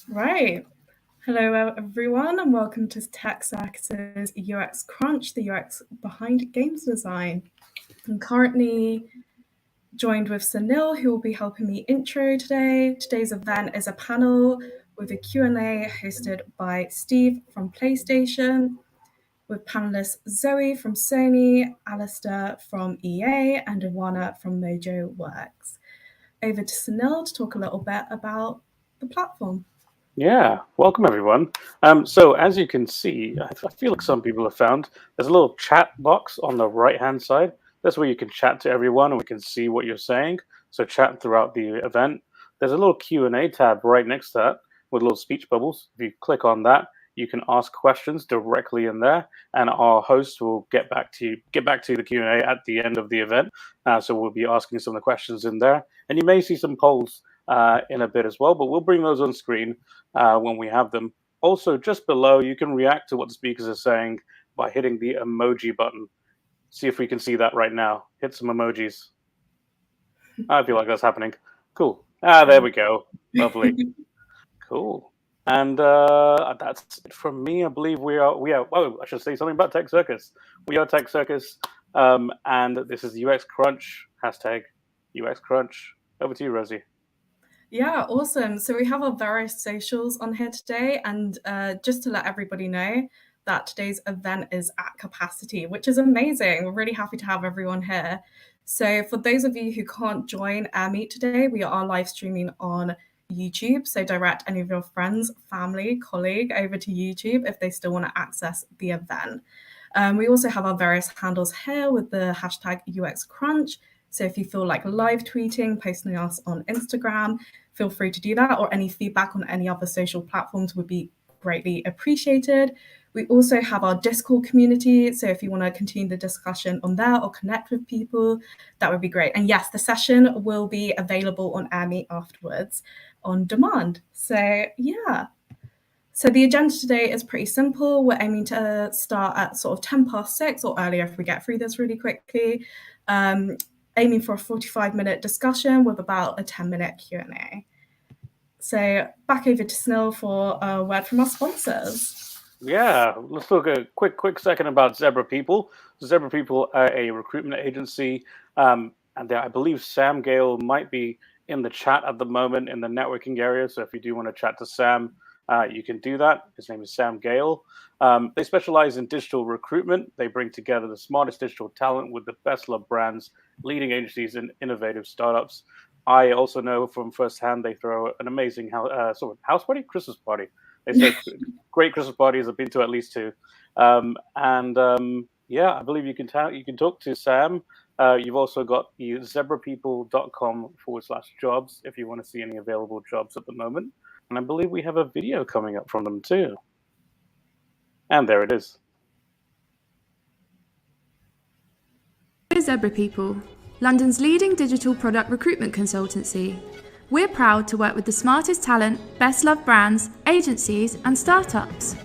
Right. Hello, everyone, and welcome to Tech Circus's UX Crunch, the UX behind games design. I'm currently joined with Sunil, who will be helping me intro today. Today's event is a panel with a Q&A hosted by Steve from PlayStation, with panelists Zoe from Sony, Alistair from EA, and Iwana from Mojo Works. Over to Sunil to talk a little bit about the platform. Yeah, welcome everyone. So as you can see, I feel like some people have found there's a little chat box on the right-hand side. That's where you can chat to everyone and we can see what you're saying. So chat throughout the event. There's a little Q&A tab right next to that with little speech bubbles. If you click on that, you can ask questions directly in there, and our host will get back to the Q&A at the end of the event. So we'll be asking some of the questions in there, and you may see some polls in a bit as well, but we'll bring those on screen when we have them. Also, just below, you can react to what the speakers are saying by hitting the emoji button. See if we can see that right now. Hit some emojis. I feel like that's happening. Cool. There we go. Lovely. Cool. And that's it from me. I believe we are. Oh, I should say something about Tech Circus. We are Tech Circus, and this is UX Crunch. Hashtag UX Crunch. Over to you, Rosie. Yeah, awesome. So we have our various socials on here today, and just to let everybody know that today's event is at capacity, which is amazing. We're really happy to have everyone here. So for those of you who can't join our meet today, we are live streaming on YouTube. So direct any of your friends, family, colleague over to YouTube if they still want to access the event. We also have our various handles here with the hashtag UX Crunch. So if you feel like live tweeting, posting us on Instagram, feel free to do that, or any feedback on any other social platforms would be greatly appreciated. We also have our Discord community. So if you want to continue the discussion on there or connect with people, that would be great. And yes, the session will be available on AirMeet afterwards on demand. So yeah. So the agenda today is pretty simple. We're aiming to start at sort of 10 past 6 or earlier if we get through this really quickly. Aiming for a 45-minute discussion with about a 10-minute Q&A. So back over to Snil for a word from our sponsors. Yeah, let's talk a quick second about Zebra People. Zebra People are a recruitment agency, and I believe Sam Gale might be in the chat at the moment in the networking area. So if you do want to chat to Sam, you can do that. His name is Sam Gale. They specialize in digital recruitment. They bring together the smartest digital talent with the best loved brands, leading agencies, and innovative startups. I also know from firsthand they throw an amazing sort of house party, Christmas party. They throw great Christmas parties. I've been to at least two. Yeah, I believe you can talk to Sam. You've also got zebrapeople.com/jobs if you want to see any available jobs at the moment. And I believe we have a video coming up from them too. And there it is. We're Zebra People, London's leading digital product recruitment consultancy. We're proud to work with the smartest talent, best loved brands, agencies, and startups.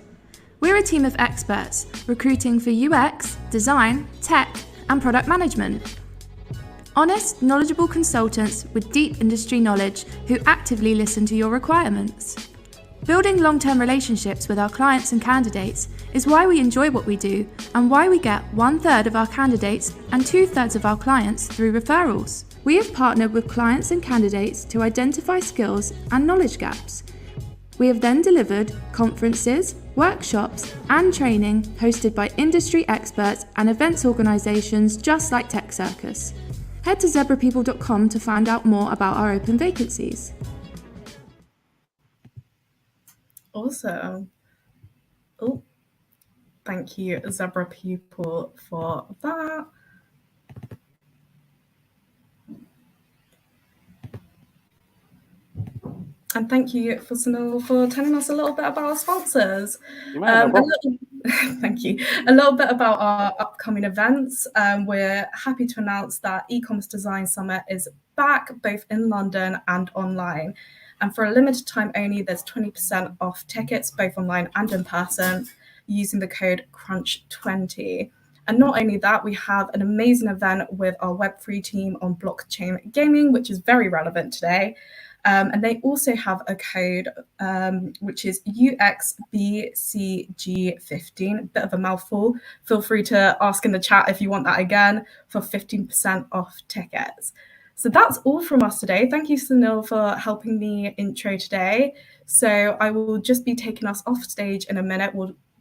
We're a team of experts recruiting for UX, design, tech, and product management. Honest, knowledgeable consultants with deep industry knowledge who actively listen to your requirements. Building long-term relationships with our clients and candidates is why we enjoy what we do and why we get 1/3 of our candidates and 2/3 of our clients through referrals. We have partnered with clients and candidates to identify skills and knowledge gaps. We have then delivered conferences, workshops, and training hosted by industry experts and events organisations just like Tech Circus. Head to zebrapeople.com to find out more about our open vacancies. Awesome. Oh, thank you, Zebra People, for that. And thank you, Sunil, for telling us a little bit about our sponsors. Thank you. A little bit about our upcoming events. We're happy to announce that E-commerce Design Summit is back, both in London and online. And for a limited time only, there's 20% off tickets, both online and in person, using the code CRUNCH20. And not only that, we have an amazing event with our Web3 team on blockchain gaming, which is very relevant today. And they also have a code which is UXBCG15, bit of a mouthful. Feel free to ask in the chat if you want that again for 15% off tickets. So that's all from us today. Thank you, Sunil, for helping me intro today. So I will just be taking us off stage in a minute,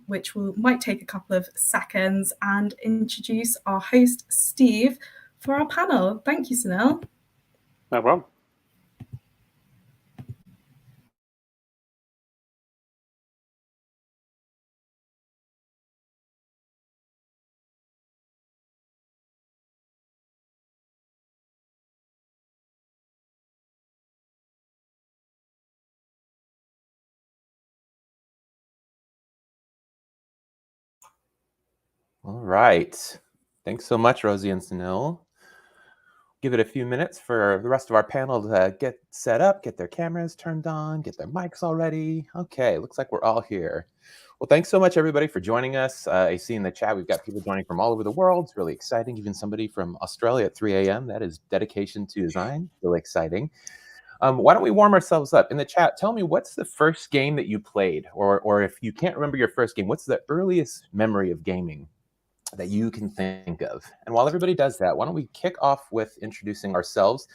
which might take a couple of seconds, and introduce our host, Steve, for our panel. Thank you, Sunil. No problem. All right. Thanks so much, Rosie and Sunil. Give it a few minutes for the rest of our panel to get set up, get their cameras turned on, get their mics all ready. Okay, looks like we're all here. Well, thanks so much, everybody, for joining us. I see in the chat we've got people joining from all over the world. It's really exciting. Even somebody from Australia at 3 a.m. That is dedication to design. Really exciting. Why don't we warm ourselves up? In the chat, tell me, what's the first game that you played? Or if you can't remember your first game, what's the earliest memory of gaming that you can think of? And while everybody does that, why don't we kick off with introducing ourselves,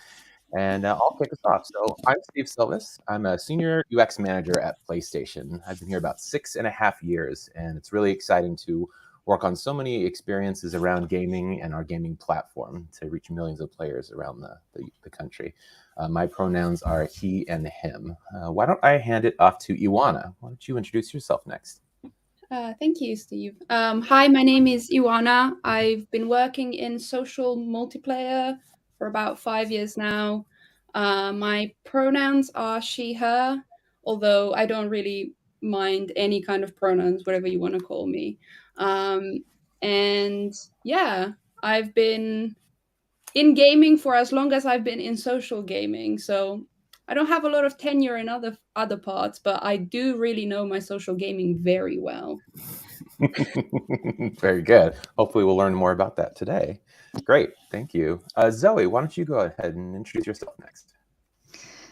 and I'll kick us off. So I'm Steve Silvis. I'm a senior UX manager at PlayStation. I've been here about 6.5 years, and it's really exciting to work on so many experiences around gaming and our gaming platform to reach millions of players around the country. My pronouns are he and him. Why don't I hand it off to Iwana? Why don't you introduce yourself next? Thank you, Steve. Hi, my name is Iwana. I've been working in social multiplayer for about 5 years now. My pronouns are she, her, although I don't really mind any kind of pronouns, whatever you want to call me. And yeah, I've been in gaming for as long as I've been in social gaming. So I don't have a lot of tenure in other parts, but I do really know my social gaming very well. Very good. Hopefully we'll learn more about that today. Great, thank you. Zoe, why don't you go ahead and introduce yourself next?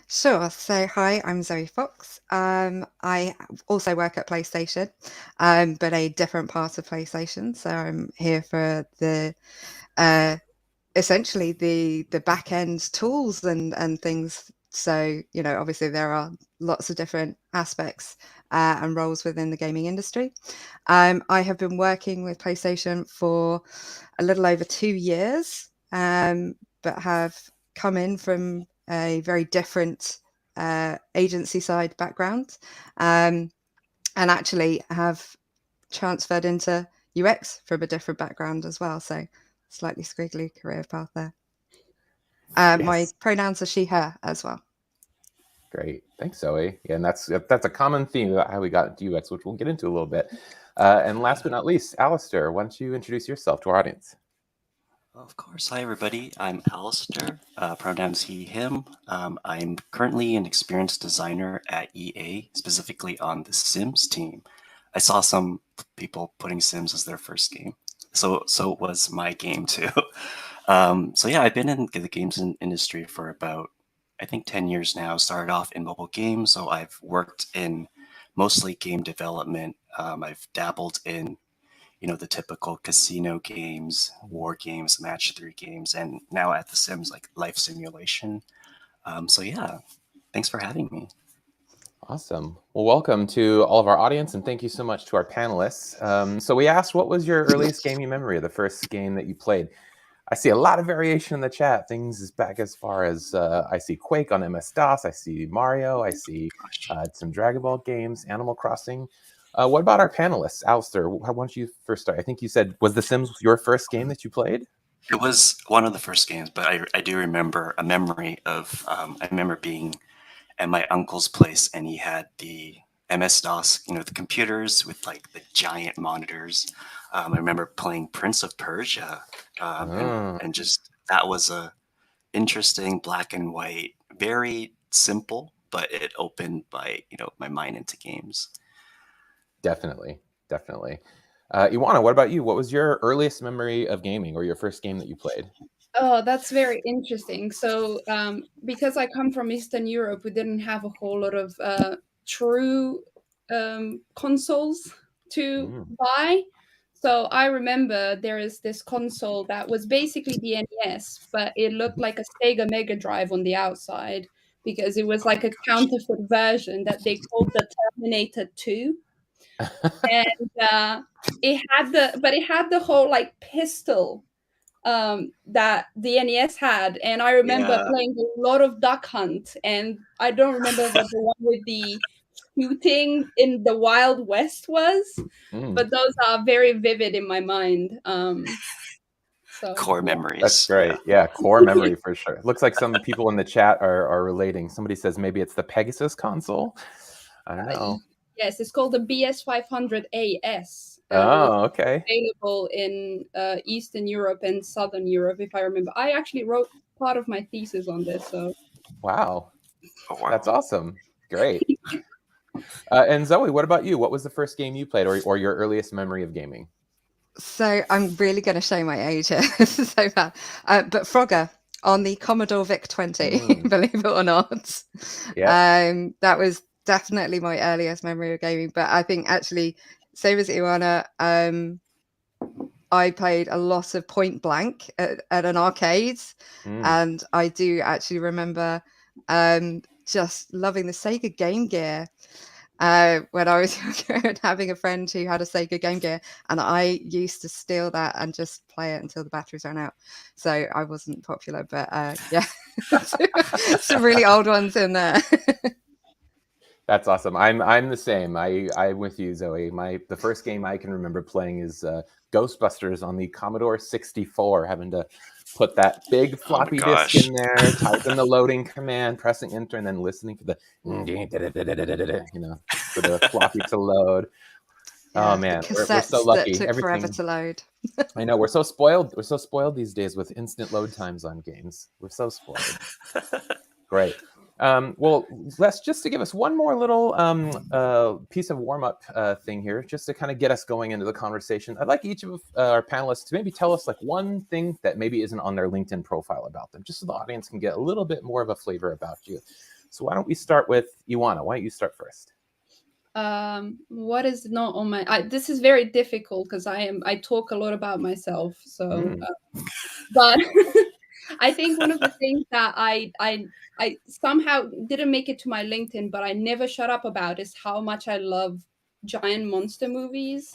Sure. So, hi, I'm Zoe Fox. I also work at PlayStation, but a different part of PlayStation. So I'm here for the essentially the back end tools and things. So, obviously there are lots of different aspects and roles within the gaming industry. I have been working with PlayStation for a little over 2 years, but have come in from a very different agency side background, and actually have transferred into UX from a different background as well. So slightly squiggly career path there. Yes. My pronouns are she, her as well. Great, thanks, Zoe. Yeah, and that's a common theme about how we got into UX, which we'll get into a little bit. And last but not least, Alistair, why don't you introduce yourself to our audience? Of course. Hi, everybody. I'm Alistair, pronouns he, him. I'm currently an experienced designer at EA, specifically on the Sims team. I saw some people putting Sims as their first game. So it was my game too. So yeah, I've been in the games industry for about, I think, 10 years now. Started off in mobile games, so I've worked in mostly game development. I've dabbled in the typical casino games, war games, match 3 games, and now at The Sims, like life simulation. So yeah, thanks for having me. Awesome. Well, welcome to all of our audience, and thank you so much to our panelists. So we asked, what was your earliest gaming memory of the first game that you played? I see a lot of variation in the chat. Things is back as far as I see Quake on MS-DOS, I see Mario, I see some Dragon Ball games, Animal Crossing. What about our panelists? Alistair, why don't you first start? I think you said, was The Sims your first game that you played? It was one of the first games, but I do remember a memory of, I remember being at my uncle's place, and he had the MS-DOS, the computers with like the giant monitors. I remember playing Prince of Persia, and just that was a interesting black and white, very simple, but it opened my mind into games. Definitely. Iwana, what about you? What was your earliest memory of gaming, or your first game that you played? Oh, that's very interesting. So, because I come from Eastern Europe, we didn't have a whole lot of true consoles to buy. So I remember there is this console that was basically the NES, but it looked like a Sega Mega Drive on the outside because it was like a counterfeit version that they called the Terminator 2. And it had the whole like pistol that the NES had, and I remember Yeah. playing a lot of Duck Hunt, and I don't remember what the one with the shooting in the Wild West was, but those are very vivid in my mind. So Core yeah. memories. That's great. Yeah, core memory for sure. Looks like some people in the chat are relating. Somebody says maybe it's the Pegasus console. I don't know. Yes, it's called the BS500 AS. Oh, okay. Available in Eastern Europe and Southern Europe, if I remember. I actually wrote part of my thesis on this. So Wow. Oh, wow. That's awesome. Great. And Zoe, what about you? What was the first game you played or your earliest memory of gaming? So I'm really going to show my age here. This is so bad. But Frogger on the Commodore VIC-20, believe it or not. Yeah. That was definitely my earliest memory of gaming. But I think actually, same as Ioana, I played a lot of Point Blank at an arcade. And I do actually remember just loving the Sega Game Gear. When I was younger and having a friend who had a Sega Game Gear, and I used to steal that and just play it until the batteries ran out. So I wasn't popular, but yeah, some really old ones in there. That's awesome. I'm the same. I'm with you, Zoe. The first game I can remember playing is Ghostbusters on the Commodore 64, having to put that big floppy disk in there, type in the loading command, pressing enter, and then listening for the for the floppy to load. Oh man, we're so lucky. That took forever to load. I know, we're so spoiled. We're so spoiled these days with instant load times on games. We're so spoiled. Great. Well, Les, just to give us one more little piece of warm-up thing here, just to kind of get us going into the conversation, I'd like each of our panelists to maybe tell us like one thing that maybe isn't on their LinkedIn profile about them, just so the audience can get a little bit more of a flavor about you. So why don't we start with Ioana? Why don't you start first? What is not on my? This is very difficult because I talk a lot about myself. So, but I think one of the things that I somehow didn't make it to my LinkedIn, but I never shut up about is how much I love giant monster movies.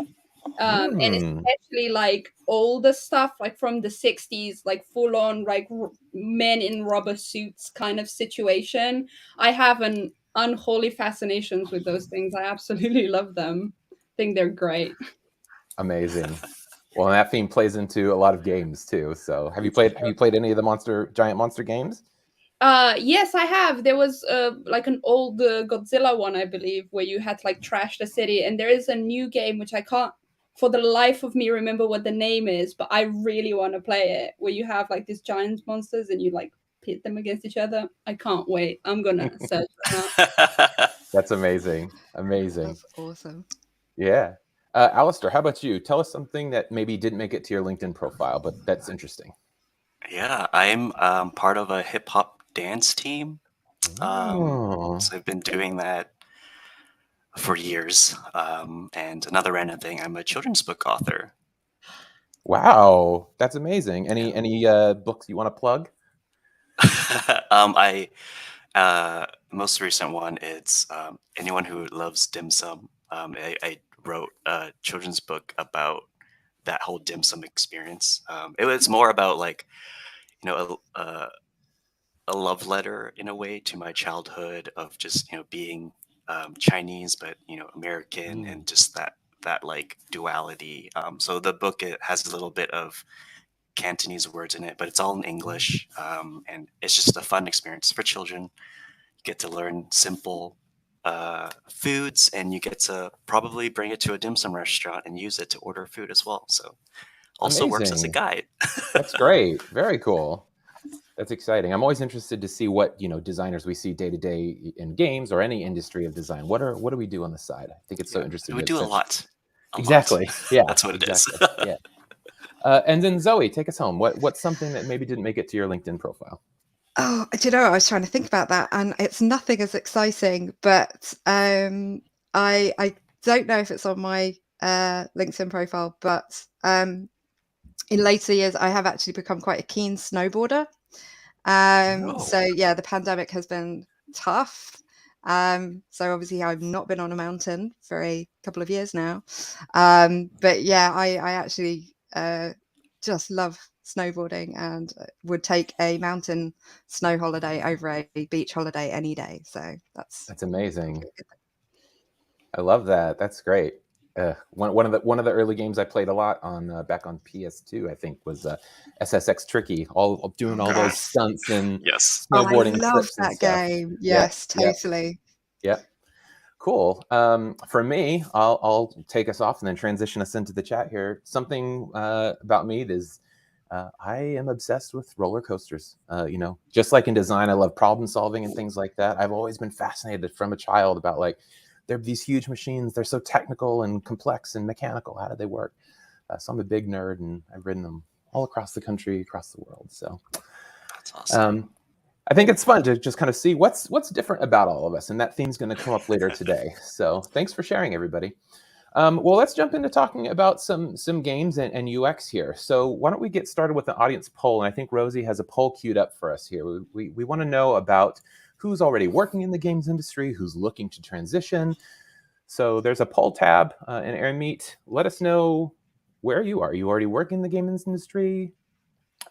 And especially like older stuff, like from the 60s, like full on like men in rubber suits kind of situation. I have an unholy fascinations with those things. I absolutely love them. I think they're great. Amazing. Well, and that theme plays into a lot of games too. So have you played any of the giant monster games? Yes, I have. There was like an old Godzilla one, I believe, where you had to like trash the city, and there is a new game which I can't for the life of me remember what the name is, but I really want to play it, where you have like these giant monsters and you like pit them against each other. I can't wait. I'm gonna search that. That's amazing. Amazing. That's awesome. Yeah. Alistair, how about you? Tell us something that maybe didn't make it to your LinkedIn profile, but that's interesting. Yeah, I'm part of a hip hop dance team. So I've been doing that for years. And another random thing, I'm a children's book author. Wow, that's amazing. Any books you want to plug? Most recent one, it's anyone who loves dim sum. I wrote a children's book about that whole dim sum experience. It was more about like, a love letter in a way to my childhood of just being Chinese but American, and just that like duality. So the book, it has a little bit of Cantonese words in it, but it's all in English, and it's just a fun experience for children. You get to learn simple foods, and you get to probably bring it to a dim sum restaurant and use it to order food as well. So also works as a guide. That's great. Very cool. That's exciting. I'm always interested to see what designers we see day to day in games or any industry of design. What do we do on the side? I think it's so interesting. We do a lot. Exactly. Yeah, that's what it is. Yeah. And then Zoe, take us home. What's something that maybe didn't make it to your LinkedIn profile? Oh, do you know, I was trying to think about that, and it's nothing as exciting, but I don't know if it's on my LinkedIn profile, but in later years, I have actually become quite a keen snowboarder. So yeah, the pandemic has been tough. So obviously I've not been on a mountain for a couple of years now. But yeah, I actually just love snowboarding and would take a mountain snow holiday over a beach holiday any day. So that's amazing. I love that. That's great. One of the early games I played a lot on back on PS2, I think, was SSX Tricky. All doing all those stunts and snowboarding. I love trips and that stuff. game. Yes, totally. Yep. Cool. For me, I'll take us off and then transition us into the chat here. Something about me is I am obsessed with roller coasters. Just like in design, I love problem solving and things like that. I've always been fascinated from a child about like, they're these huge machines. They're so technical and complex and mechanical. How do they work? So I'm a big nerd, and I've ridden them all across the country, across the world. So that's awesome. I think it's fun to just kind of see what's different about all of us, and that theme's going to come up later today. So thanks for sharing, everybody. Well, let's jump into talking about some games and UX here. So why don't we get started with an audience poll? And I think Rosie has a poll queued up for us here. We want to know about who's already working in the games industry, who's looking to transition. So there's a poll tab in AirMeet. Let us know where you are. Are you already working in the games industry?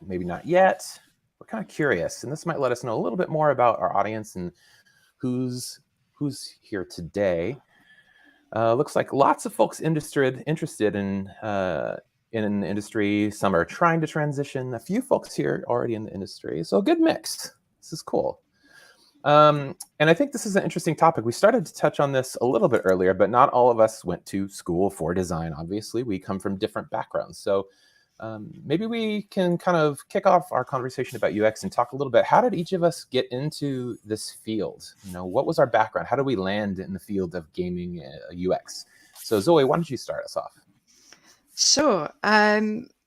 Maybe not yet. We're kind of curious, and this might let us know a little bit more about our audience and who's here today. Looks like lots of folks interested in the industry. Some are trying to transition. A few folks here already in the industry. So a good mix. This is cool. And I think this is an interesting topic. We started to touch on this a little bit earlier, but not all of us went to school for design. Obviously, we come from different backgrounds. So maybe we can kind of kick off our conversation about UX and talk a little bit. How did each of us get into this field? What was our background? How did we land in the field of gaming UX? So Zoe, why don't you start us off? Sure.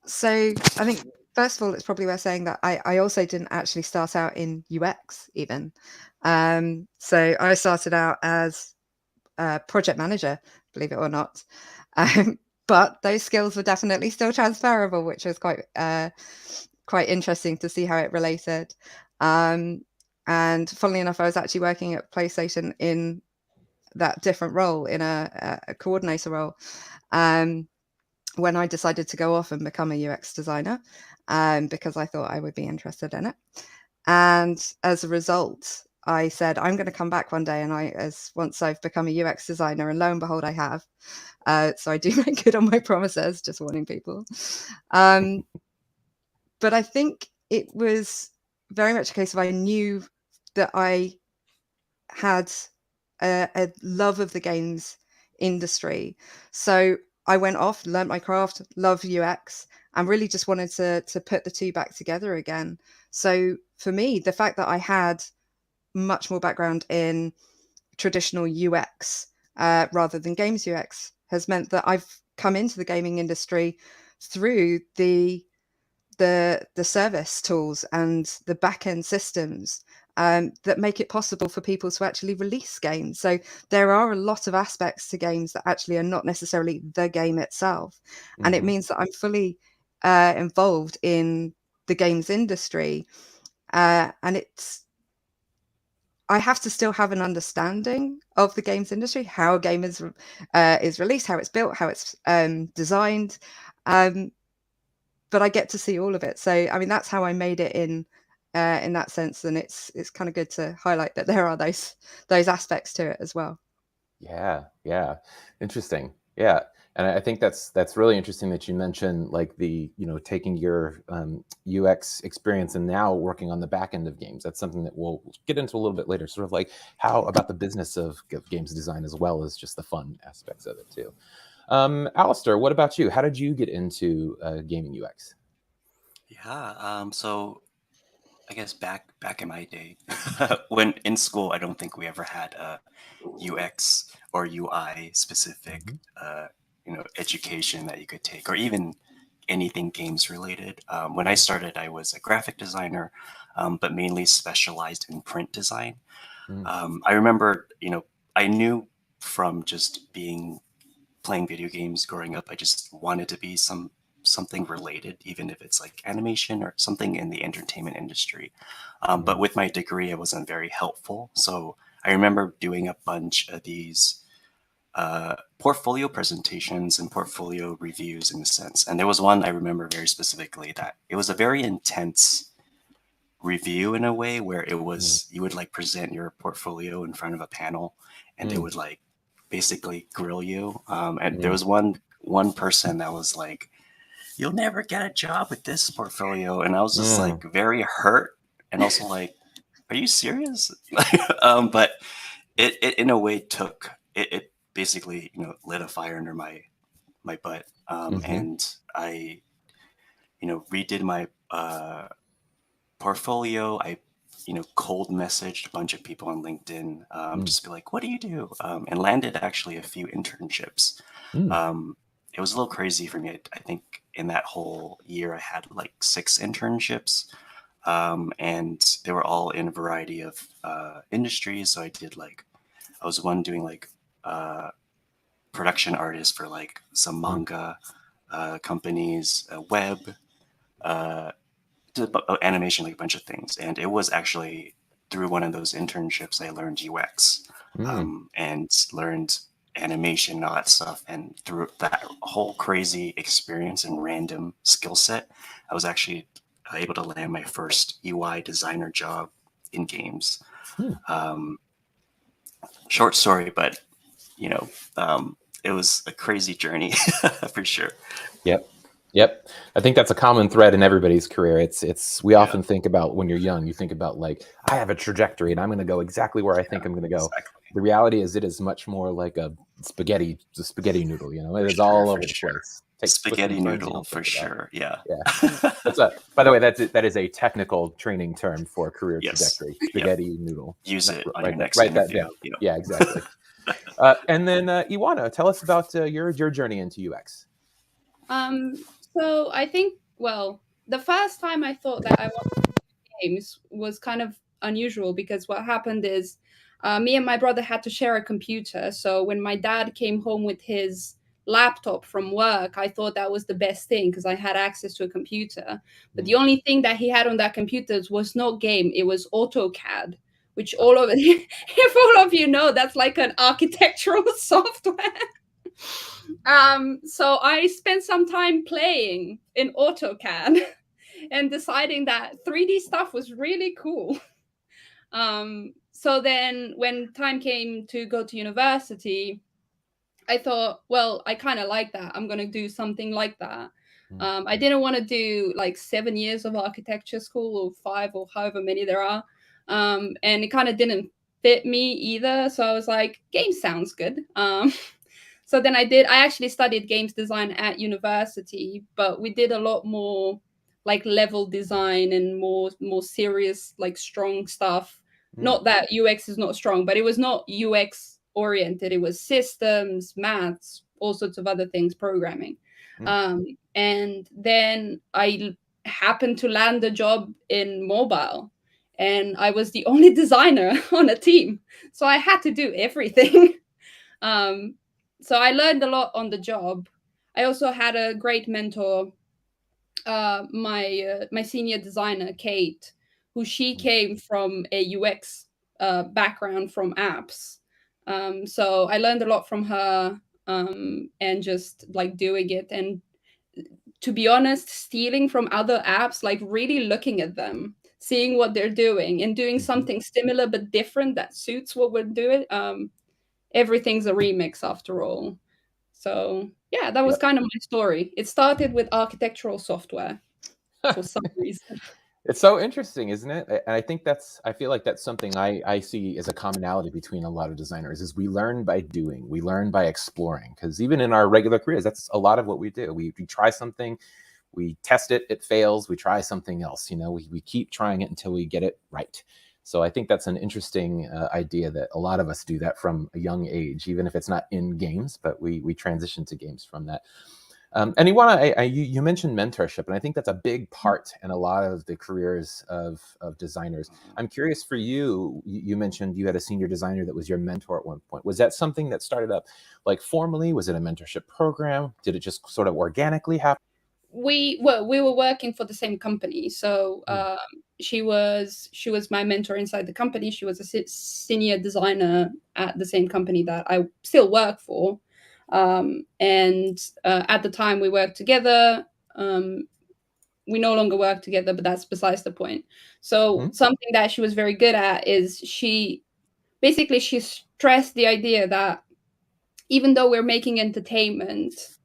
So I think first of all, it's probably worth saying that I also didn't actually start out in UX even. So I started out as a project manager, believe it or not. But those skills were definitely still transferable, which was quite interesting to see how it related. And funnily enough, I was actually working at PlayStation in that different role, in a coordinator role, when I decided to go off and become a UX designer, because I thought I would be interested in it. And as a result, I said, I'm going to come back one day, and once I've become a UX designer, and lo and behold, I have. So I do make good on my promises, just warning people. But I think it was very much a case of I knew that I had a love of the games industry. So I went off, learned my craft, loved UX, and really just wanted to put the two back together again. So for me, the fact that I had much more background in traditional UX rather than games UX has meant that I've come into the gaming industry through the service tools and the back-end systems that make it possible for people to actually release games. So there are a lot of aspects to games that actually are not necessarily the game itself. Mm-hmm. And it means that I'm fully involved in the games industry. And I have to still have an understanding of the games industry, how a game is released, how it's built, how it's designed. But I get to see all of it. So, I mean, that's how I made it in that sense. And it's kind of good to highlight that there are those aspects to it as well. Yeah. Interesting. Yeah. And I think that's really interesting that you mentioned like taking your UX experience and now working on the back end of games. That's something that we'll get into a little bit later, sort of like how about the business of games design as well as just the fun aspects of it too. Alistair, what about you? How did you get into gaming UX? Yeah, so I guess back in my day, when in school, I don't think we ever had a UX or UI specific, education that you could take, or even anything games related. When I started, I was a graphic designer, but mainly specialized in print design. I remember, I knew from just playing video games growing up, I just wanted to be something related, even if it's like animation or something in the entertainment industry. But with my degree, it wasn't very helpful. So I remember doing a bunch of these portfolio presentations and portfolio reviews in a sense. And there was one I remember very specifically that it was a very intense review in a way where it was, you would like present your portfolio in front of a panel and they would like basically grill you. And there was one person that was like, "You'll never get a job with this portfolio." And I was just like very hurt and also like, "Are you serious?" But it in a way it basically, lit a fire under my butt. And I, redid my portfolio. I, cold messaged a bunch of people on LinkedIn, just be like, "What do you do?" And landed actually a few internships. It was a little crazy for me. I think in that whole year, I had like 6 internships, and they were all in a variety of industries. So I was one doing like production artist for like some manga companies, web, animation, like a bunch of things. And it was actually through one of those internships I learned UX and learned animation and all that stuff. And through that whole crazy experience and random skill set, I was actually able to land my first UI designer job in games. Short story, but it was a crazy journey for sure. Yep. I think that's a common thread in everybody's career. We often think about, when you're young, you think about like, I have a trajectory and I'm going to go exactly where I think I'm going to go. Exactly. The reality is it is much more like a spaghetti noodle, it is all over the place. Spaghetti noodle for sure. Yeah. By the way, that is a technical training term for career trajectory. Spaghetti noodle. Use it on your next write that interview. down. Yeah, exactly. And then Iwana, tell us about your journey into UX. So I think, the first time I thought that I wanted to do games was kind of unusual because what happened is me and my brother had to share a computer. So when my dad came home with his laptop from work, I thought that was the best thing because I had access to a computer. But the only thing that he had on that computer was not game, it was AutoCAD, which if all of you know, that's like an architectural software. So I spent some time playing in AutoCAD and deciding that 3D stuff was really cool. So then when time came to go to university, I thought, well, I kind of like that. I'm going to do something like that. I didn't want to do like 7 years of architecture school or 5 or however many there are. And it kind of didn't fit me either. So I was like, game sounds good. So then I actually studied games design at university, but we did a lot more like level design and more serious, like strong stuff. Not that UX is not strong, but it was not UX oriented. It was systems, maths, all sorts of other things, programming. And then I happened to land a job in mobile, and I was the only designer on a team. So I had to do everything. So I learned a lot on the job. I also had a great mentor, my senior designer, Kate, who she came from a UX background from apps. So I learned a lot from her and just like doing it. And to be honest, stealing from other apps, like really looking at them, seeing what they're doing and doing something similar but different that suits what we're doing. Everything's a remix after all. So yeah, that was kind of my story. It started with architectural software for some reason. It's so interesting, isn't it? And I feel like that's something I see as a commonality between a lot of designers is we learn by doing, we learn by exploring, because even in our regular careers, that's a lot of what we do. We try something, we test it, it fails, we try something else, we keep trying it until we get it right. So I think that's an interesting idea that a lot of us do that from a young age, even if it's not in games, but we transition to games from that. And you mentioned mentorship, and I think that's a big part in a lot of the careers of designers. I'm curious for you. You mentioned you had a senior designer that was your mentor at one point. Was that something that started up like formally? Was it a mentorship program? Did it just sort of organically happen? We were working for the same company, so she was my mentor inside the company. She was a senior designer at the same company that I still work for, and at the time we worked together. We no longer work together, but that's besides the point. So something that she was very good at is she stressed the idea that even though we're making entertainment,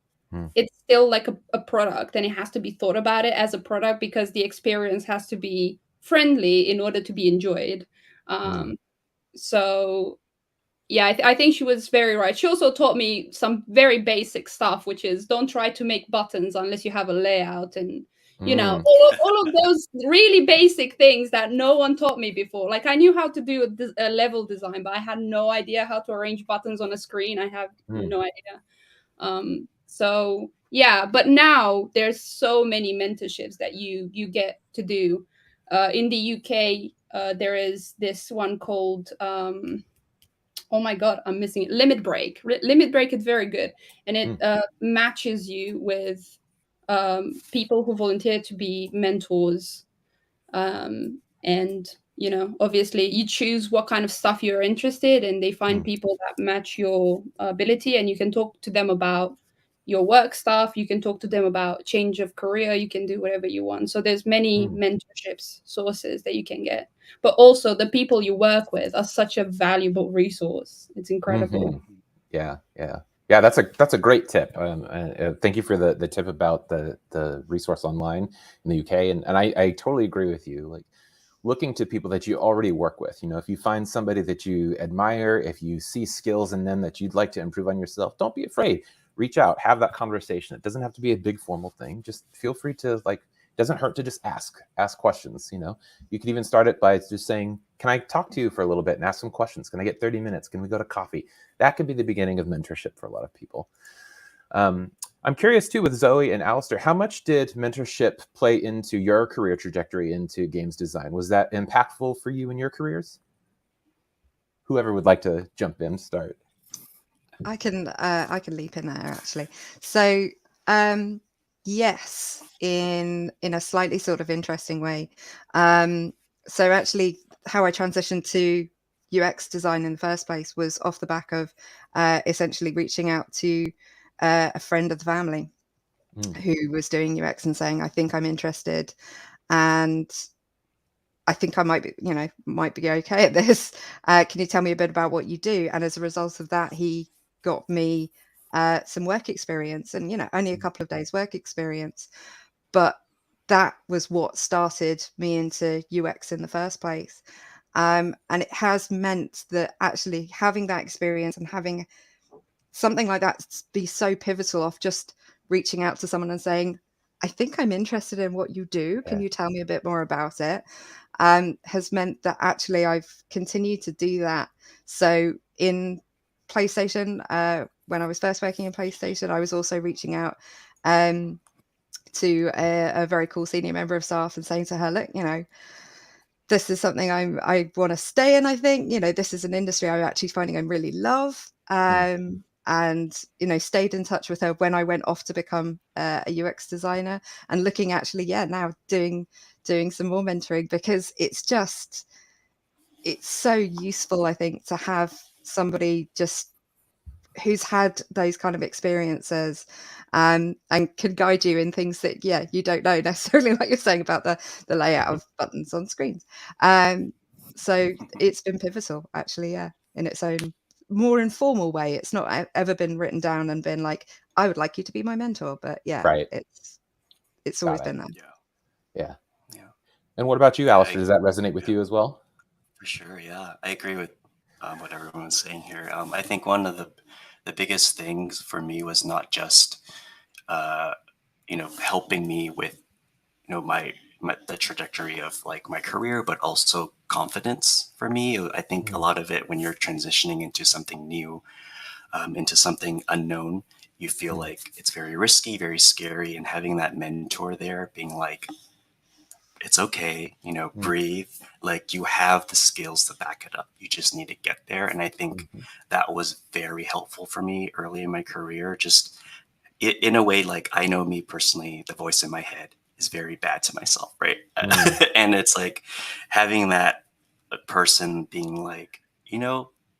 it's still like a product, and it has to be thought about it as a product because the experience has to be friendly in order to be enjoyed. So yeah, I think she was very right. She also taught me some very basic stuff, which is don't try to make buttons unless you have a layout, and all of those really basic things that no one taught me before. Like I knew how to do a level design, but I had no idea how to arrange buttons on a screen. I have no idea. So yeah, but now there's so many mentorships that you get to do. In the UK, there is this one called oh my god, I'm missing it. Limit Break. Limit Break is very good, and it matches you with people who volunteer to be mentors. And obviously, you choose what kind of stuff you're interested in. They find people that match your ability, and you can talk to them about your work stuff. You can talk to them about change of career. You can do whatever you want. So there's many mentorships sources that you can get, but also the people you work with are such a valuable resource. It's incredible. Yeah. That's a great tip. Thank you for the tip about the resource online in the UK, and I totally agree with you. Like looking to people that you already work with. If you find somebody that you admire, if you see skills in them that you'd like to improve on yourself, don't be afraid. Reach out, have that conversation. It doesn't have to be a big formal thing. Just feel free to doesn't hurt to just ask questions. You could even start it by just saying, can I talk to you for a little bit and ask some questions? Can I get 30 minutes? Can we go to coffee? That could be the beginning of mentorship for a lot of people. I'm curious too with Zoe and Alistair, how much did mentorship play into your career trajectory into games design? Was that impactful for you in your careers? Whoever would like to jump in, start. I can leap in there actually. So yes, in a slightly sort of interesting way. So actually how I transitioned to UX design in the first place was off the back of essentially reaching out to a friend of the family who was doing UX and saying, I think I'm interested and I think I might be okay at this. Can you tell me a bit about what you do? And as a result of that, he got me some work experience, and only a couple of days work experience, but that was what started me into UX in the first place. And it has meant that actually having that experience and having something like that be so pivotal of just reaching out to someone and saying, I think I'm interested in what you do. Can you tell me a bit more about it? Has meant that actually I've continued to do that. So in PlayStation, when I was first working in PlayStation, I was also reaching out to a very cool senior member of staff and saying to her, look, this is something I want to stay in. I think, this is an industry I'm actually finding I really love. And, stayed in touch with her when I went off to become a UX designer, and looking actually, now doing some more mentoring, because it's so useful, I think, to have somebody just who's had those kind of experiences and can guide you in things that you don't know necessarily, like you're saying about the layout of buttons on screens. So it's been pivotal actually, in its own more informal way. It's not ever been written down and been like, I would like you to be my mentor, but Right. it's always been there. Yeah. And what about you, Alistair? Does that resonate with you as well? For sure, yeah. I agree with what everyone's saying here. I think one of the biggest things for me was not just helping me with the trajectory of like my career, but also confidence for me. I think a lot of it when you're transitioning into something new, into something unknown, you feel like it's very risky, very scary, and having that mentor there being like, it's okay, breathe. Like, you have the skills to back it up. You just need to get there. And I think that was very helpful for me early in my career. Just in a way, like, I know me personally, the voice in my head is very bad to myself, right? And it's like having that person being like,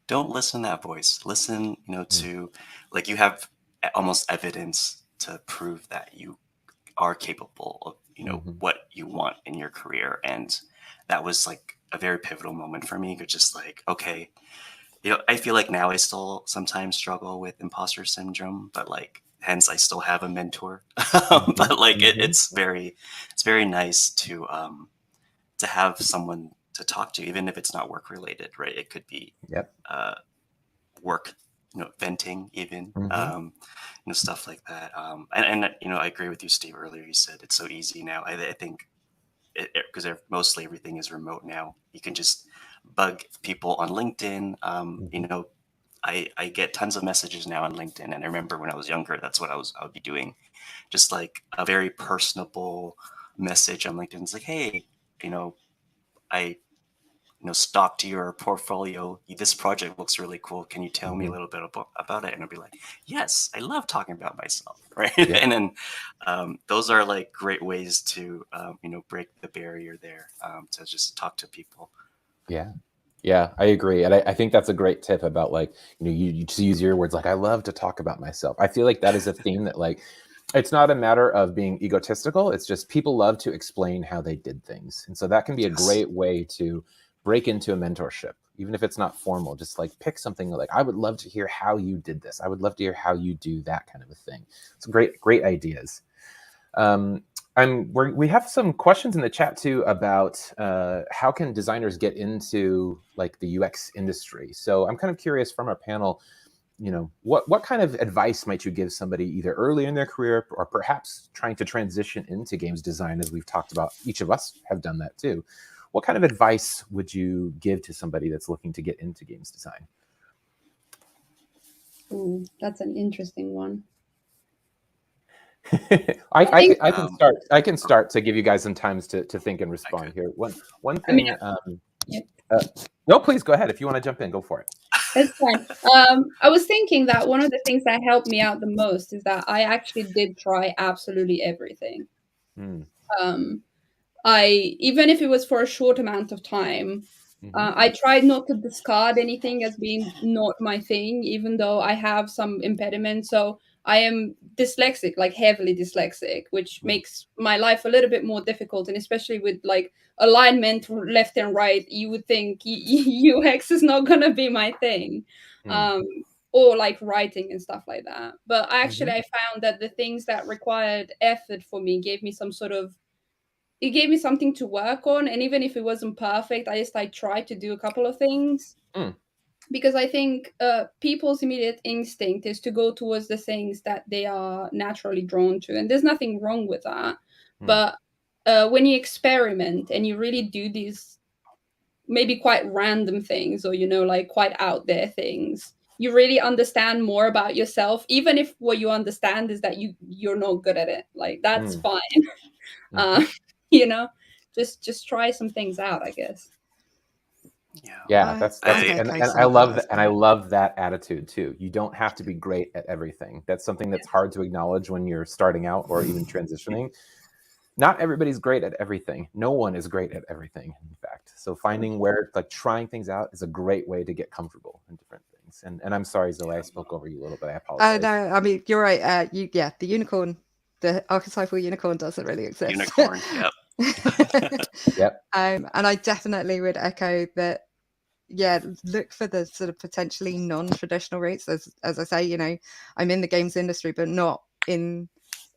don't listen to that voice. Listen, to, like, you have almost evidence to prove that you are capable of, what you want in your career. And that was like a very pivotal moment for me. Just like, okay, I feel like now I still sometimes struggle with imposter syndrome, but like, hence I still have a mentor. But like, it's very nice to have someone to talk to, even if it's not work related, right? It could be work, venting even, stuff like that. And I agree with you, Steve. Earlier, you said it's so easy now. I think because mostly everything is remote now. You can just bug people on LinkedIn. I get tons of messages now on LinkedIn, and I remember when I was younger, that's what I would be doing, just like a very personable message on LinkedIn. It's like, hey, I stalked your portfolio. This project looks really cool. Can you tell me a little bit about it? And I'll be like, yes, I love talking about myself, right? Yeah. And then those are like great ways to break the barrier there, to just talk to people. Yeah, I agree. And I think that's a great tip about, like, you just use your words, like, I love to talk about myself. I feel like that is a theme that, like, it's not a matter of being egotistical. It's just people love to explain how they did things. And so that can be a great way to break into a mentorship, even if it's not formal. Just like pick something like, I would love to hear how you did this. I would love to hear how you do that kind of a thing. It's great ideas. We have some questions in the chat too about how can designers get into like the UX industry. So I'm kind of curious from our panel, what kind of advice might you give somebody either early in their career or perhaps trying to transition into games design, as we've talked about? Each of us have done that too. What kind of advice would you give to somebody that's looking to get into games design? Ooh, that's an interesting one. I can start to give you guys some time to think and respond here. One thing. No, please go ahead. If you want to jump in, go for it. That's fine. I was thinking that one of the things that helped me out the most is that I actually did try absolutely everything. Even if it was for a short amount of time, I tried not to discard anything as being not my thing, even though I have some impediments. So I am dyslexic, like heavily dyslexic, which makes my life a little bit more difficult. And especially with like alignment left and right, you would think UX is not going to be my thing. Or like writing and stuff like that. But actually, I found that the things that required effort for me gave me it gave me something to work on. And even if it wasn't perfect, I tried to do a couple of things. Because I think people's immediate instinct is to go towards the things that they are naturally drawn to. And there's nothing wrong with that. But when you experiment and you really do these maybe quite random things, or, like quite out there things, you really understand more about yourself, even if what you understand is that you're not good at it. Like, that's fine. Just try some things out, I guess. That's and I love that, and I love that attitude too. You don't have to be great at everything. That's something that's hard to acknowledge when you're starting out or even transitioning. Not everybody's great at everything. No one is great at everything, in fact. So finding where, like, trying things out is a great way to get comfortable in different things. And I'm sorry, Zoe, I spoke over you a little bit. I apologize. No, I mean, you're right. The unicorn, the archetypal unicorn doesn't really exist. Unicorn, yep. Yep. And I definitely would echo that. Yeah, look for the sort of potentially non-traditional routes. As I say, I'm in the games industry, but not in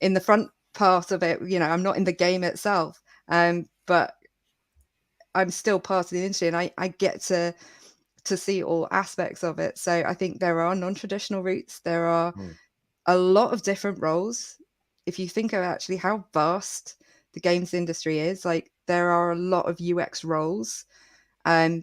the front part of it. I'm not in the game itself, but I'm still part of the industry, and I get to see all aspects of it. So I think there are non-traditional routes. There are a lot of different roles. If you think of actually how vast the games industry is, like, there are a lot of UX roles.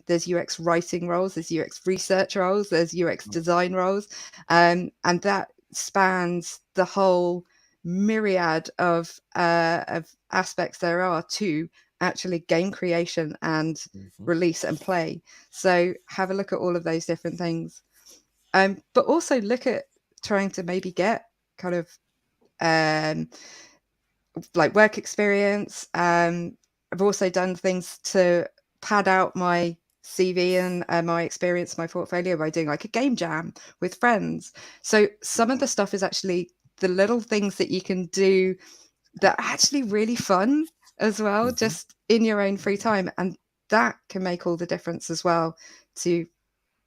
There's UX writing roles, there's UX research roles, there's UX design roles, and that spans the whole myriad of aspects there are to actually game creation and release and play. So have a look at all of those different things, but also look at trying to maybe get kind of like work experience. I've also done things to pad out my CV and my experience, my portfolio, by doing like a game jam with friends. So some of the stuff is actually the little things that you can do that are actually really fun as well, just in your own free time. And that can make all the difference as well to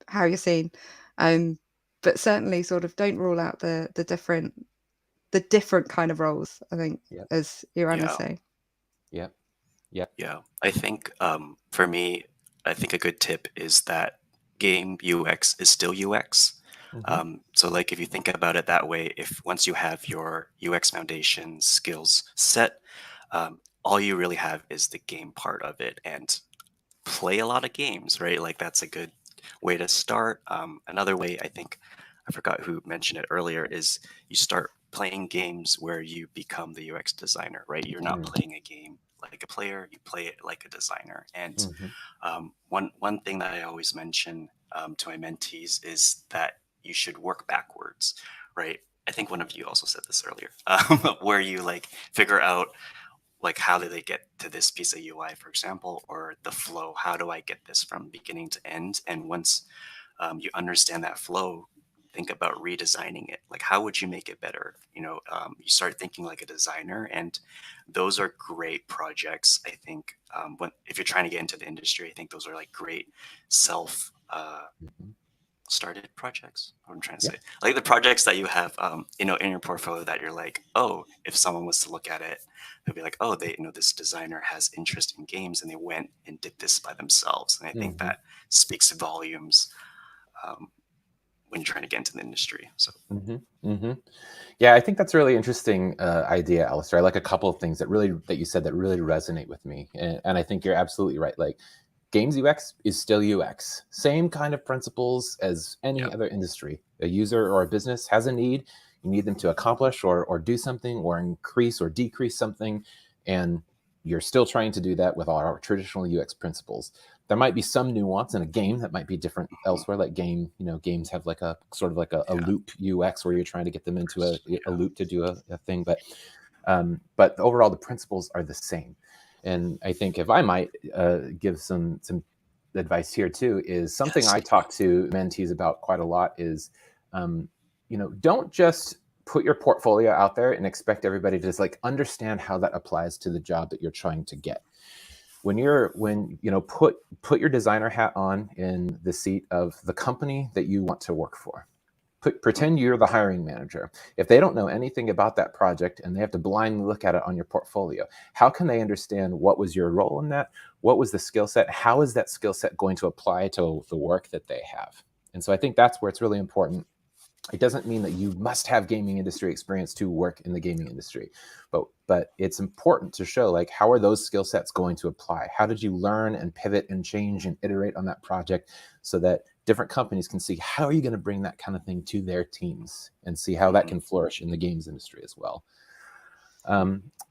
how you're seen. But certainly sort of don't rule out the different kind of roles, I think, as Irana say. Yeah, I think for me, I think a good tip is that game UX is still UX. So like if you think about it that way, if once you have your UX foundation skills set, all you really have is the game part of it, and play a lot of games, right? Like that's a good way to start. Another way, I think, I forgot who mentioned it earlier, is you start playing games where you become the UX designer, right? You're not playing a game like a player, you play it like a designer. And one thing that I always mention to my mentees is that you should work backwards, right? I think one of you also said this earlier, where you like figure out like how do they get to this piece of UI, for example, or the flow. How do I get this from beginning to end? And once you understand that flow, think about redesigning it. Like, how would you make it better? You know, you start thinking like a designer, and those are great projects. I think if you're trying to get into the industry, I think those are like great self started projects. What I'm trying to say, like the projects that you have, you know, in your portfolio that you're like, oh, if someone was to look at it, they'll be like, oh, they, you know, this designer has interest in games, and they went and did this by themselves. And I think that speaks volumes when you're trying to get into the industry. So. Yeah, I think that's a really interesting idea, Alistair. I like a couple of things that you said that really resonate with me, and I think you're absolutely right. Like, games UX is still UX. Same kind of principles as any other industry. A user or a business has a need. You need them to accomplish or do something or increase or decrease something. And you're still trying to do that with our traditional UX principles. There might be some nuance in a game that might be different elsewhere. Like games have like a sort of like a loop UX where you're trying to get them into a loop to do a thing. But overall, the principles are the same. And I think if I might give some advice here too, is something I talk to mentees about quite a lot is, don't just put your portfolio out there and expect everybody to just like understand how that applies to the job that you're trying to get. When put your designer hat on in the seat of the company that you want to work for. Pretend you're the hiring manager. If they don't know anything about that project and they have to blindly look at it on your portfolio, how can they understand what was your role in that? What was the skill set? How is that skill set going to apply to the work that they have? And so I think that's where it's really important. It doesn't mean that you must have gaming industry experience to work in the gaming industry, but it's important to show like, how are those skill sets going to apply? How did you learn and pivot and change and iterate on that project so that different companies can see how are you going to bring that kind of thing to their teams and see how that can flourish in the games industry as well.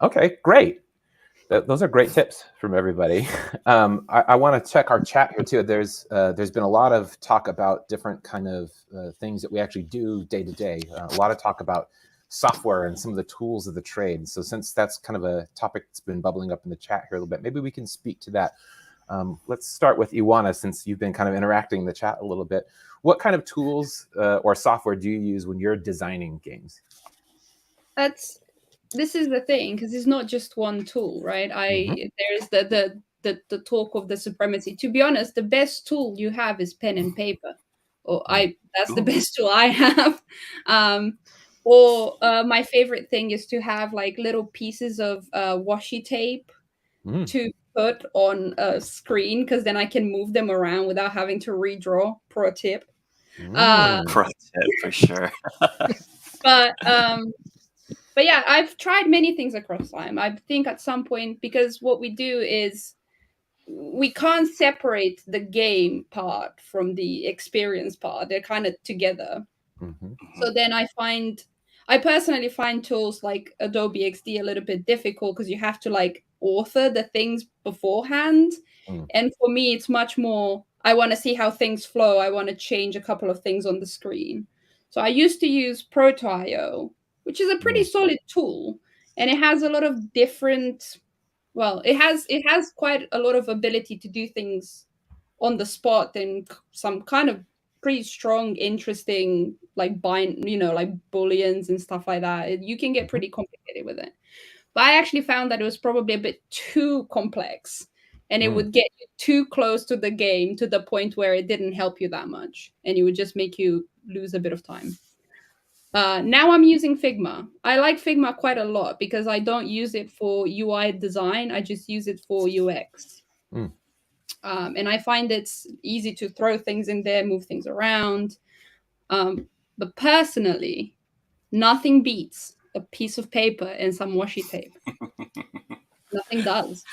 Okay, great. Those are great tips from everybody. I want to check our chat here too. There's been a lot of talk about different kind of things that we actually do day to day. A lot of talk about software and some of the tools of the trade. So since that's kind of a topic that's been bubbling up in the chat here a little bit, maybe we can speak to that. Let's start with Ioana, since you've been kind of interacting in the chat a little bit. What kind of tools or software do you use when you're designing games? This is the thing, because it's not just one tool, right? There's the talk of the supremacy. To be honest, the best tool you have is pen and paper. That's the best tool I have. My favorite thing is to have like little pieces of washi tape to put on a screen, because then I can move them around without having to redraw. Pro tip. Pro tip for sure. But yeah, I've tried many things across time. I think at some point, because what we do is we can't separate the game part from the experience part. They're kind of together. Mm-hmm. So then I personally find tools like Adobe XD a little bit difficult because you have to like author the things beforehand. And for me, it's much more, I want to see how things flow. I want to change a couple of things on the screen. So I used to use Proto.io, which is a pretty solid tool. And it has a lot of different, well, it has quite a lot of ability to do things on the spot and some kind of pretty strong, interesting, like like booleans and stuff like that. You can get pretty complicated with it. But I actually found that it was probably a bit too complex, and it would get you too close to the game to the point where it didn't help you that much, and it would just make you lose a bit of time. Now I'm using Figma. I like Figma quite a lot because I don't use it for UI design. I just use it for UX. And I find it's easy to throw things in there, move things around. But personally, nothing beats a piece of paper and some washi tape. Nothing does.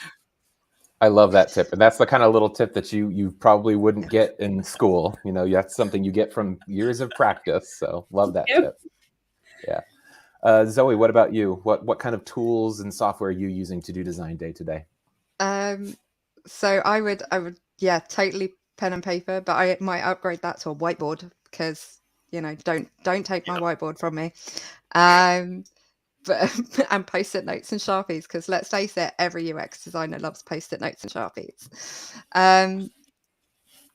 I love that tip. And that's the kind of little tip that you probably wouldn't get in school. You know, that's something you get from years of practice. So love that tip. Yeah. Zoe, what about you? What kind of tools and software are you using to do design day to day? So I would totally pen and paper, but I might upgrade that to a whiteboard because, you know, don't take my whiteboard from me. But and post-it notes and Sharpies, because let's face it, every UX designer loves post-it notes and Sharpies.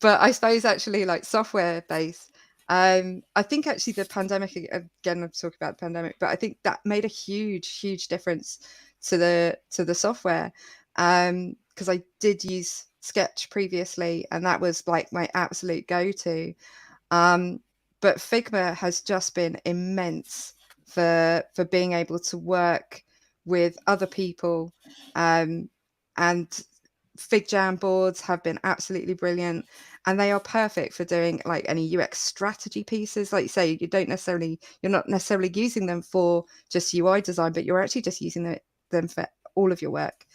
But I suppose actually like software based, I think actually the pandemic, again, I'm talking about the pandemic, but I think that made a huge difference to the software. Because I did use Sketch previously, and that was like my absolute go-to. But Figma has just been immense for being able to work with other people, and FigJam boards have been absolutely brilliant, and they are perfect for doing like any UX strategy pieces. Like you say, you're not necessarily using them for just UI design, but you're actually just using them for all of your work.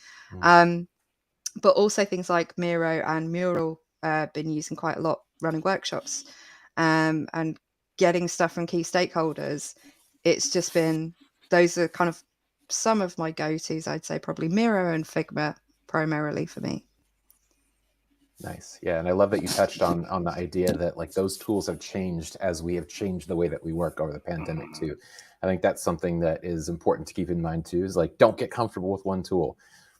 But also things like Miro and Mural been using quite a lot running workshops, and getting stuff from key stakeholders. It's just been, those are kind of some of my go-tos. I'd say probably Miro and Figma primarily for me. Nice. Yeah. And I love that you touched on the idea that like those tools have changed as we have changed the way that we work over the pandemic too. I think that's something that is important to keep in mind too, is like, don't get comfortable with one tool.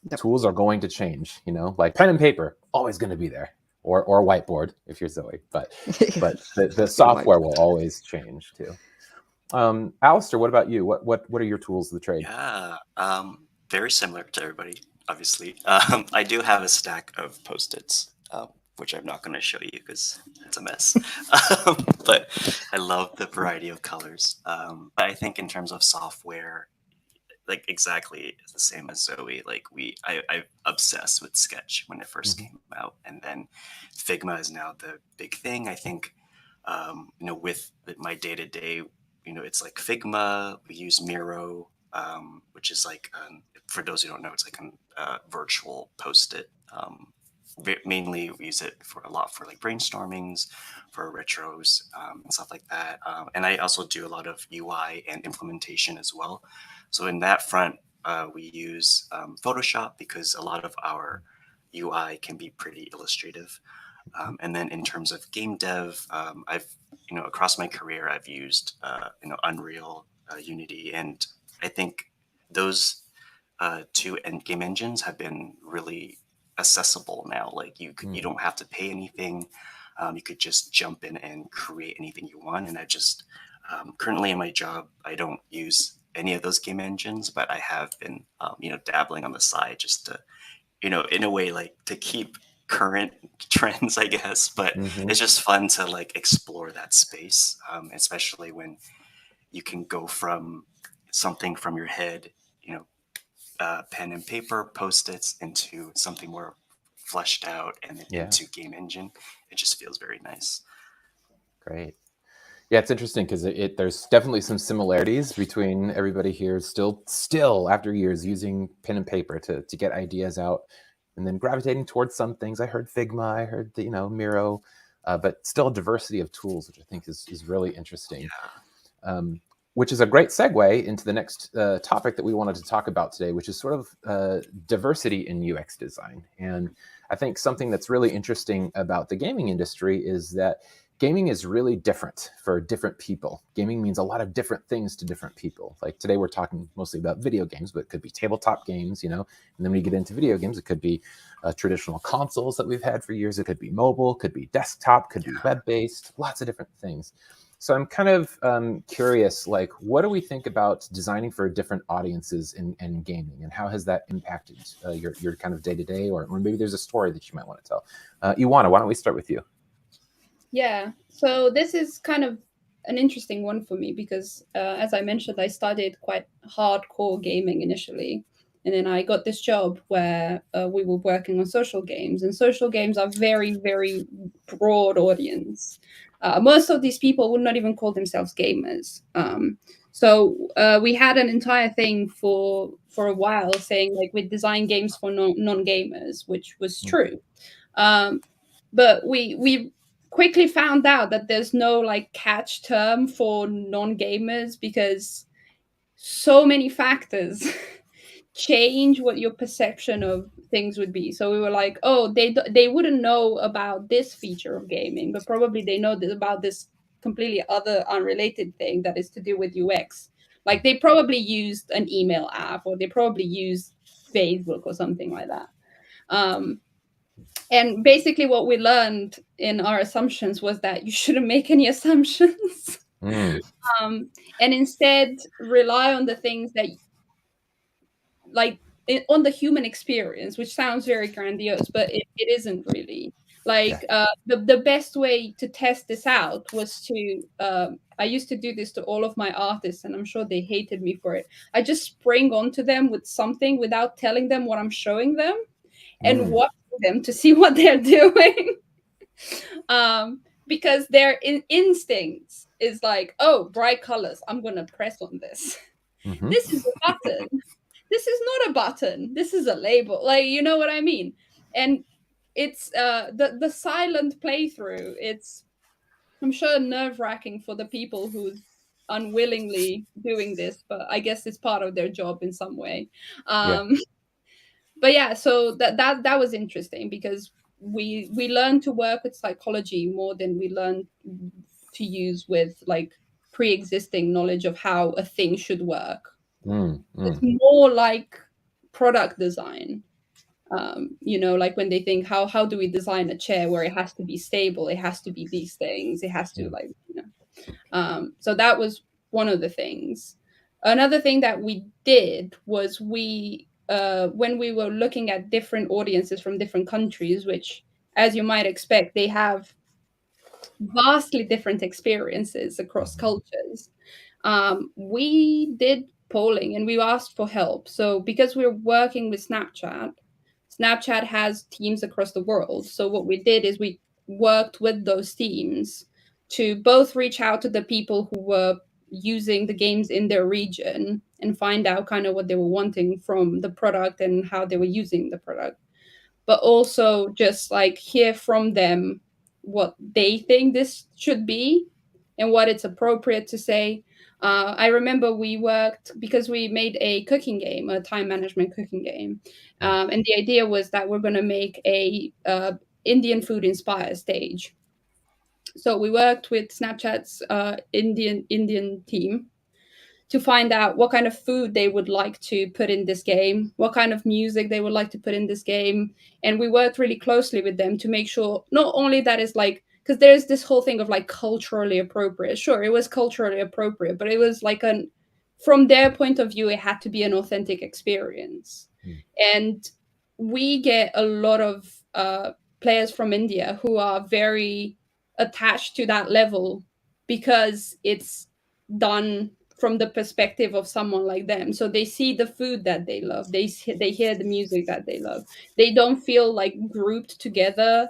Yep. Tools are going to change, you know, like pen and paper, always going to be there, or a whiteboard if you're Zoe, but the software will always change too. Alistair, what about you? What are your tools of the trade? Yeah, very similar to everybody, obviously. I do have a stack of Post-its, which I'm not going to show you because it's a mess. But I love the variety of colors. But I think in terms of software, like exactly the same as Zoe. Like I'm obsessed with Sketch when it first came out, and then Figma is now the big thing. I think, with my day to day, it's like Figma. We use Miro, which is like, for those who don't know, it's like a virtual Post-it. Mainly we use it for like brainstormings, for retros, and stuff like that. And I also do a lot of UI and implementation as well. So in that front, we use Photoshop because a lot of our UI can be pretty illustrative. And then in terms of game dev, I've, across my career, I've used, Unreal, Unity, and I think those two game engines have been really accessible now. Like you don't have to pay anything. You could just jump in and create anything you want. And I just currently in my job, I don't use any of those game engines, but I have been, dabbling on the side just to, in a way, like to keep current trends, I guess. But it's just fun to like explore that space, especially when you can go from something from your head, pen and paper, Post-its, into something more fleshed out and into game engine. It just feels very nice. Great. Yeah, it's interesting because there's definitely some similarities between everybody here still after years using pen and paper to get ideas out. and then gravitating towards some things. I heard Figma, I heard Miro, but still a diversity of tools, which I think is really interesting. Which is a great segue into the next topic that we wanted to talk about today, which is sort of diversity in UX design. And I think something that's really interesting about the gaming industry is that gaming is really different for different people. Gaming means a lot of different things to different people. Like today we're talking mostly about video games, but it could be tabletop games, and then when you get into video games, it could be traditional consoles that we've had for years. It could be mobile, could be desktop, could be web-based, lots of different things. So I'm kind of curious, like, what do we think about designing for different audiences in gaming, and how has that impacted your kind of day-to-day, or maybe there's a story that you might want to tell. Ioana, why don't we start with you? Yeah, so this is kind of an interesting one for me because, as I mentioned, I studied quite hardcore gaming initially. And then I got this job where we were working on social games. And social games are very, very broad audience. Most of these people would not even call themselves gamers. So we had an entire thing for a while saying, like, we design games for non-gamers, which was true. But we quickly found out that there's no like catch term for non-gamers because so many factors change what your perception of things would be. So we were like, oh, they wouldn't know about this feature of gaming, but probably they know about this completely other unrelated thing that is to do with UX. Like they probably used an email app, or they probably used Facebook or something like that. And basically what we learned in our assumptions was that you shouldn't make any assumptions. And instead rely on the things that, like, on the human experience, which sounds very grandiose, but it isn't really. Like, the best way to test this out was to, I used to do this to all of my artists, and I'm sure they hated me for it. I just spring onto them with something without telling them what I'm showing them, and watch them to see what they're doing. Because their instincts is like, oh, bright colors, I'm gonna press on this. This is a button. This is not a button. This is a label. Like, you know what I mean? And it's the silent playthrough. It's, I'm sure, nerve-wracking for the people who's unwillingly doing this, but I guess it's part of their job in some way. But yeah, so that was interesting because we learned to work with psychology more than we learned to use with like pre-existing knowledge of how a thing should work. It's more like product design. Like when they think, how do we design a chair where it has to be stable, it has to be these things, it has to so that was one of the things. Another thing that we did was when we were looking at different audiences from different countries, which, as you might expect, they have vastly different experiences across cultures. We did polling and we asked for help. So because we're working with Snapchat has teams across the world. So what we did is we worked with those teams to both reach out to the people who were using the games in their region and find out kind of what they were wanting from the product and how they were using the product, but also just like hear from them what they think this should be and what it's appropriate to say. I remember we worked because we made a cooking game, a time management cooking game. And the idea was that we're going to make a Indian food inspired stage. So we worked with Snapchat's Indian team to find out what kind of food they would like to put in this game, what kind of music they would like to put in this game. And we worked really closely with them to make sure not only that is like, because there's this whole thing of like culturally appropriate. Sure, it was culturally appropriate, but it was like from their point of view, it had to be an authentic experience. And we get a lot of players from India who are very attached to that level because it's done from the perspective of someone like them. So they see the food that they love. They hear the music that they love. They don't feel like grouped together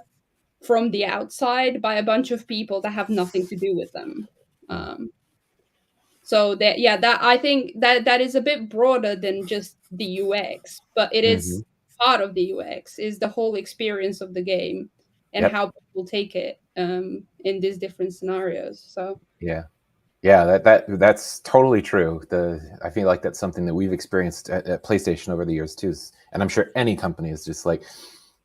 from the outside by a bunch of people that have nothing to do with them. So that I think that is a bit broader than just the UX, but it is part of the UX, is the whole experience of the game and Yep. how people take it in these different scenarios. So yeah, that's totally true. I feel like that's something that we've experienced at PlayStation over the years too, and I'm sure any company is just like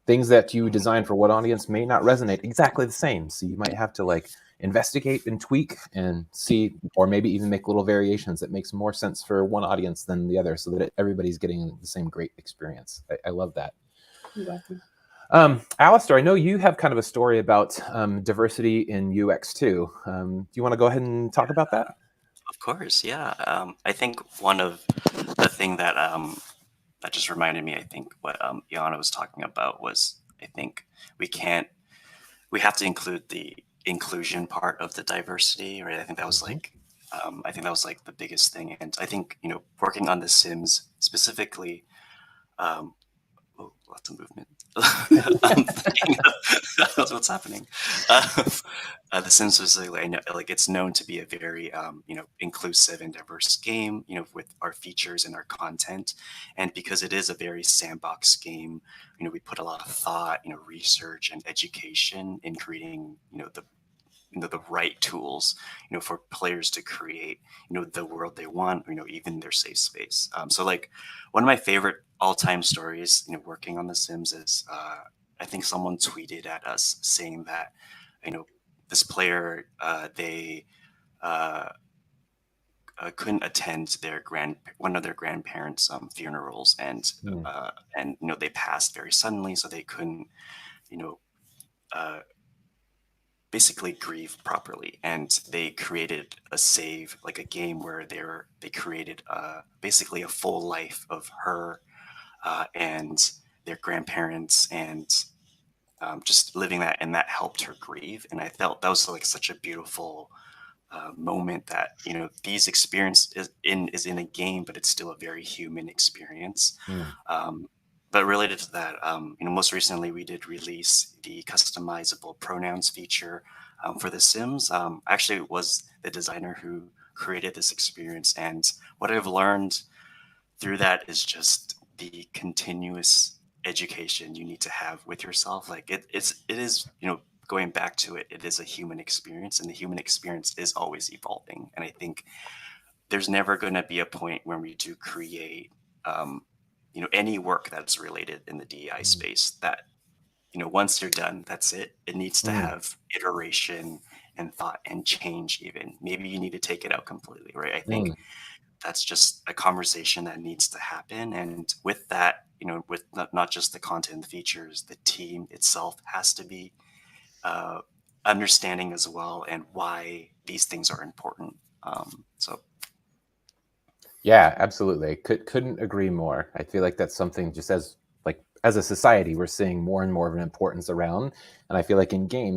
things that you design for one audience may not resonate exactly the same. So you might have to like investigate and tweak and see, or maybe even make little variations that makes more sense for one audience than the other, so that everybody's getting the same great experience. I love that. exactly. Alistair, I know you have kind of a story about diversity in UX too. Do you want to go ahead and talk about that? Of course, yeah. I think one of the thing that that just reminded me, I think what Iana was talking about was, I think we have to include the inclusion part of the diversity, right? I think that was like the biggest thing. And I think, working on The Sims specifically, lots of movement. That's what's happening. The Sims specifically, I know, like, it's known to be a very, inclusive and diverse game, with our features and our content. And because it is a very sandbox game, we put a lot of thought, research and education in creating, the right tools, for players to create, the world they want, even their safe space. So like one of my favorite all-time stories, working on The Sims is, I think someone tweeted at us saying that, this player, they couldn't attend one of their grandparents' funerals, and they passed very suddenly, so they couldn't, basically grieve properly, and they created like a game where they created basically a full life of her and their grandparents, and just living that, and that helped her grieve. And I felt that was like such a beautiful moment, that these experience is in a game, but it's still a very human experience. But related to that, most recently we did release the customizable pronouns feature for The Sims. Actually, it was the designer who created this experience, and what I've learned through that is just the continuous education you need to have with yourself. Like it is, going back to it, it is a human experience, and the human experience is always evolving. And I think there's never going to be a point when we do create, any work that's related in the DEI space, that, once you're done, that's it. It needs to have iteration and thought and change. Even maybe you need to take it out completely, right? I think that's just a conversation that needs to happen. And with that, with not just the content and the features, the team itself has to be understanding as well, and why these things are important. So Yeah, absolutely. Couldn't agree more. I feel like that's something, just as a society, we're seeing more and more of an importance around. And I feel like in gaming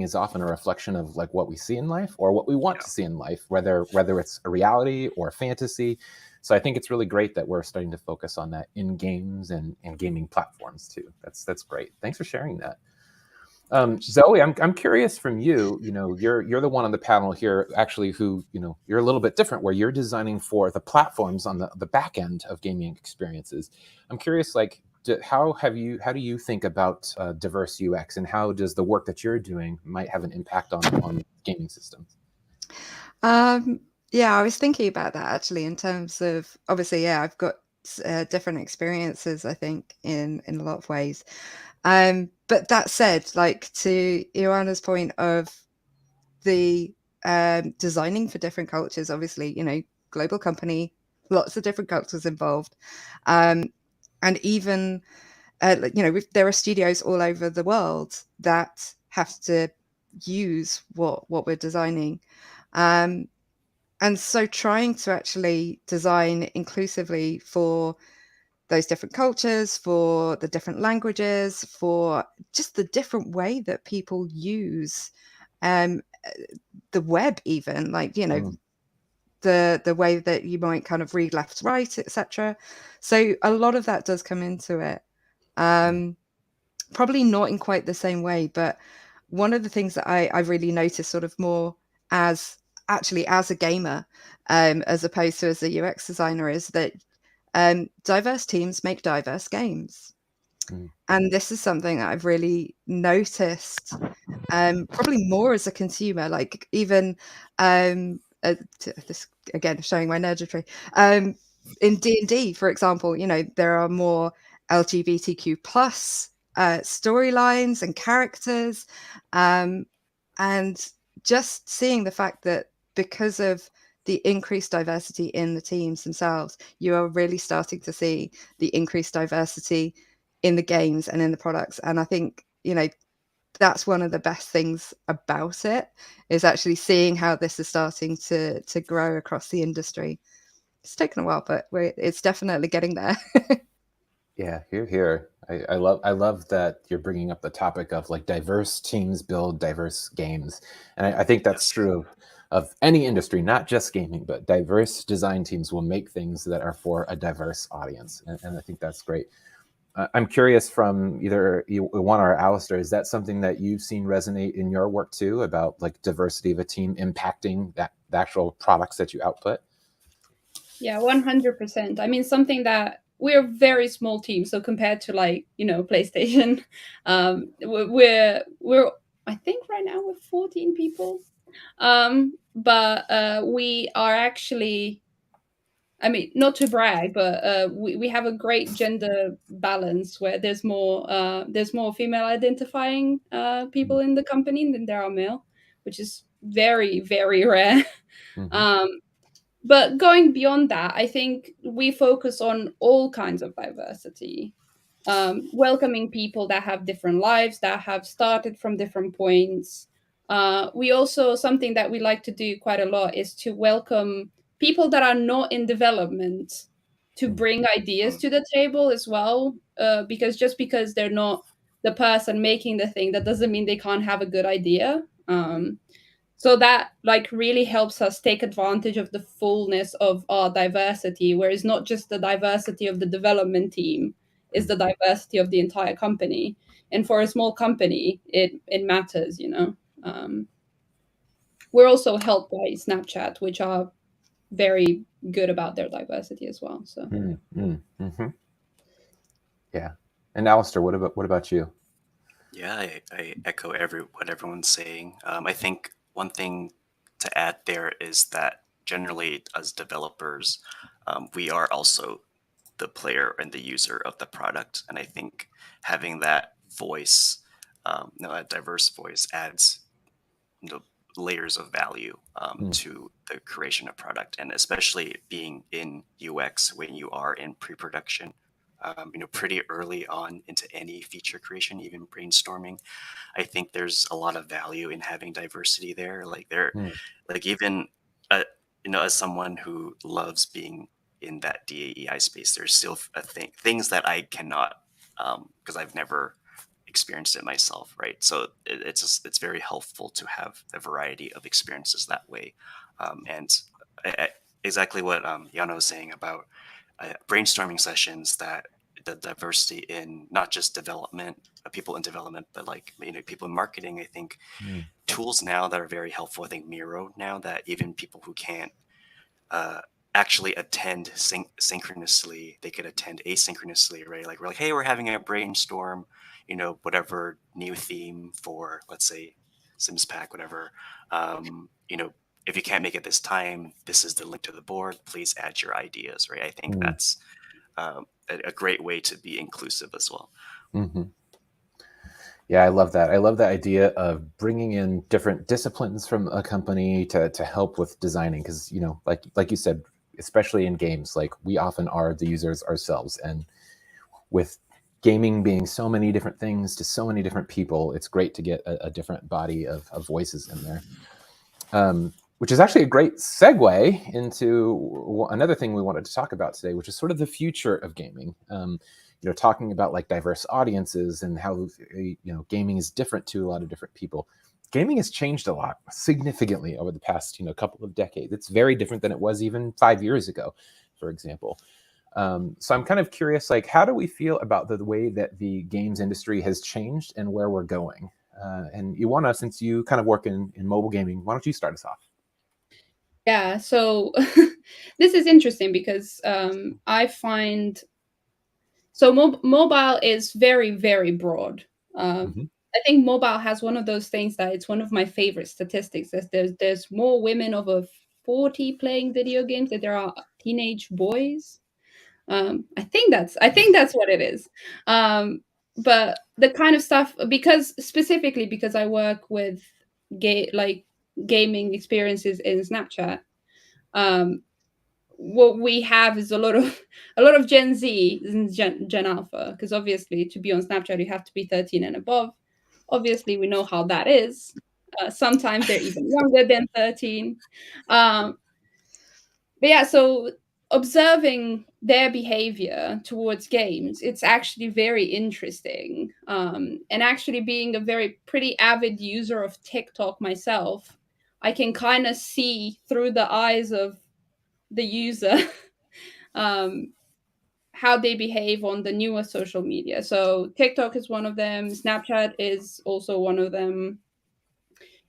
is often a reflection of like what we see in life, or what we want to see in life, whether it's a reality or fantasy. So I think it's really great that we're starting to focus on that in games and gaming platforms too. That's great. Thanks for sharing that. Zoe, I'm curious from you. You're the one on the panel here, actually, who you're a little bit different, where you're designing for the platforms on the back end of gaming experiences. I'm curious, like, how do you think about diverse UX, and how does the work that you're doing might have an impact on gaming systems? Yeah, I was thinking about that actually, in terms of, obviously, yeah, I've got different experiences, I think, in a lot of ways. But that said, like, to Ioana's point of the designing for different cultures, obviously, global company, lots of different cultures involved. And even, there are studios all over the world that have to use what we're designing. And so trying to actually design inclusively for those different cultures, for the different languages, for just the different way that people use the web, even, like, the way that you might kind of read left, right, etc. So a lot of that does come into it. Probably not in quite the same way, but one of the things that I really noticed, sort of more as a gamer, as opposed to as a UX designer, is that diverse teams make diverse games. And this is something that I've really noticed, probably more as a consumer, like even this again showing my nerdistry. In D&D, for example, you know, there are more LGBTQ plus storylines and characters, and just seeing the fact that because of the increased diversity in the teams themselves, you are really starting to see the increased diversity in the games and in the products. And I think, you know, that's one of the best things about it, is actually seeing how this is starting to grow across the industry. It's taken a while, but it's definitely getting there. Yeah, here. I love that you're bringing up the topic of like diverse teams build diverse games, and I think that's true of any industry, not just gaming, but diverse design teams will make things that are for a diverse audience, and I think that's great. I'm curious from either Ioana or Alistair, is that something that you've seen resonate in your work too, about like diversity of a team impacting the actual products that you output? Yeah, 100%. I mean, something that we're a very small team, so compared to like, you know, PlayStation, we're I think right now we're 14 people, but we are actually, I mean, not to brag, but we have a great gender balance where there's more female identifying people in the company than there are male, which is very, very rare. But going beyond that, I think we focus on all kinds of diversity, welcoming people that have different lives, that have started from different points. We also, something that we like to do quite a lot is to welcome people that are not in development to bring ideas to the table as well, because just because they're not the person making the thing, that doesn't mean they can't have a good idea. So that like really helps us take advantage of the fullness of our diversity, where it's not just the diversity of the development team, it's the diversity of the entire company. And for a small company, it matters, you know. We're also helped by Snapchat, which are very good about their diversity as well. So yeah. And Alistair, what about you? Yeah, I echo what everyone's saying. I think one thing to add there is that generally as developers, we are also the player and the user of the product. And I think having that voice, a diverse voice, adds layers of value to the creation of product, and especially being in UX when you are in pre-production. Pretty early on into any feature creation, even brainstorming, I think there's a lot of value in having diversity there. Like even as someone who loves being in that DAEI space, there's still things that I cannot, because I've never experienced it myself, right? So it's very helpful to have a variety of experiences that way, and exactly what Yana was saying about brainstorming sessions, that the diversity in not just development, people in development, but like people in marketing. I think tools now that are very helpful. I think Miro now, that even people who can't actually attend synchronously, they could attend asynchronously, right? Like we're like, hey, we're having a brainstorm, whatever new theme for, let's say, Sims Pack, whatever. If you can't make it this time, this is the link to the board. Please add your ideas, right? I think that's a great way to be inclusive as well. Yeah, I love that. I love the idea of bringing in different disciplines from a company to help with designing, because like you said, especially in games, like we often are the users ourselves, and with gaming being so many different things to so many different people, it's great to get a different body of voices in there. Which is actually a great segue into another thing we wanted to talk about today, which is sort of the future of gaming. Talking about like diverse audiences and how gaming is different to a lot of different people. Gaming has changed a lot, significantly, over the past couple of decades. It's very different than it was even 5 years ago, for example. So I'm kind of curious, like, how do we feel about the way that the games industry has changed and where we're going? And Ioana, since you kind of work in mobile gaming, why don't you start us off? Yeah, so this is interesting because I find so mobile is very, very broad. Mm-hmm. I think mobile has one of those things that it's one of my favorite statistics. There's more women over 40 playing video games than there are teenage boys. I think that's what it is. But the kind of stuff, because specifically because I work with gaming experiences in Snapchat. What we have is a lot of a lot of Gen Z and Gen Alpha, because obviously to be on Snapchat you have to be 13 and above. Obviously, we know how that is. Sometimes they're even younger than 13. Um, but yeah, so observing their behavior towards games, it's actually very interesting. And actually being a very pretty avid user of TikTok myself, I can kind of see through the eyes of the user um, how they behave on the newer social media. So TikTok is one of them, Snapchat is also one of them.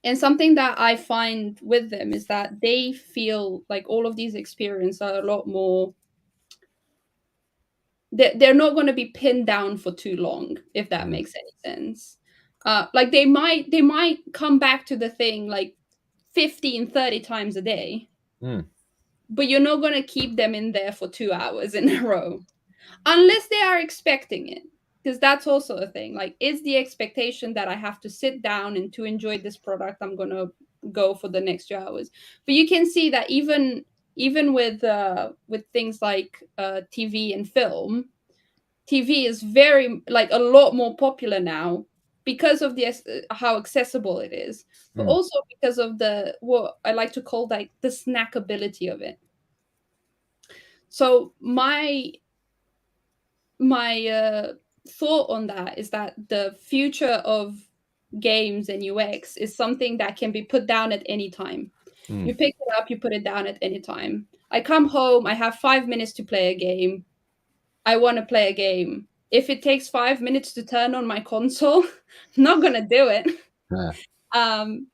And something that I find with them is that they feel like all of these experiences are a lot more. They're not going to be pinned down for too long, if that makes any sense. Like they might come back to the thing like 15, 30 times a day, but you're not going to keep them in there for 2 hours in a row unless they are expecting it, because that's also a thing. Like, is the expectation that I have to sit down and to enjoy this product, I'm going to go for the next 2 hours. But you can see that even with things like TV and film, TV is very like a lot more popular now because of the how accessible it is, but also because of the what I like to call like the snackability of it. So my thought on that is that the future of games and UX is something that can be put down at any time. You pick it up, you put it down at any time. I come home, I have 5 minutes to play a game. I want to play a game. If it takes 5 minutes to turn on my console, I'm not gonna do it. Um,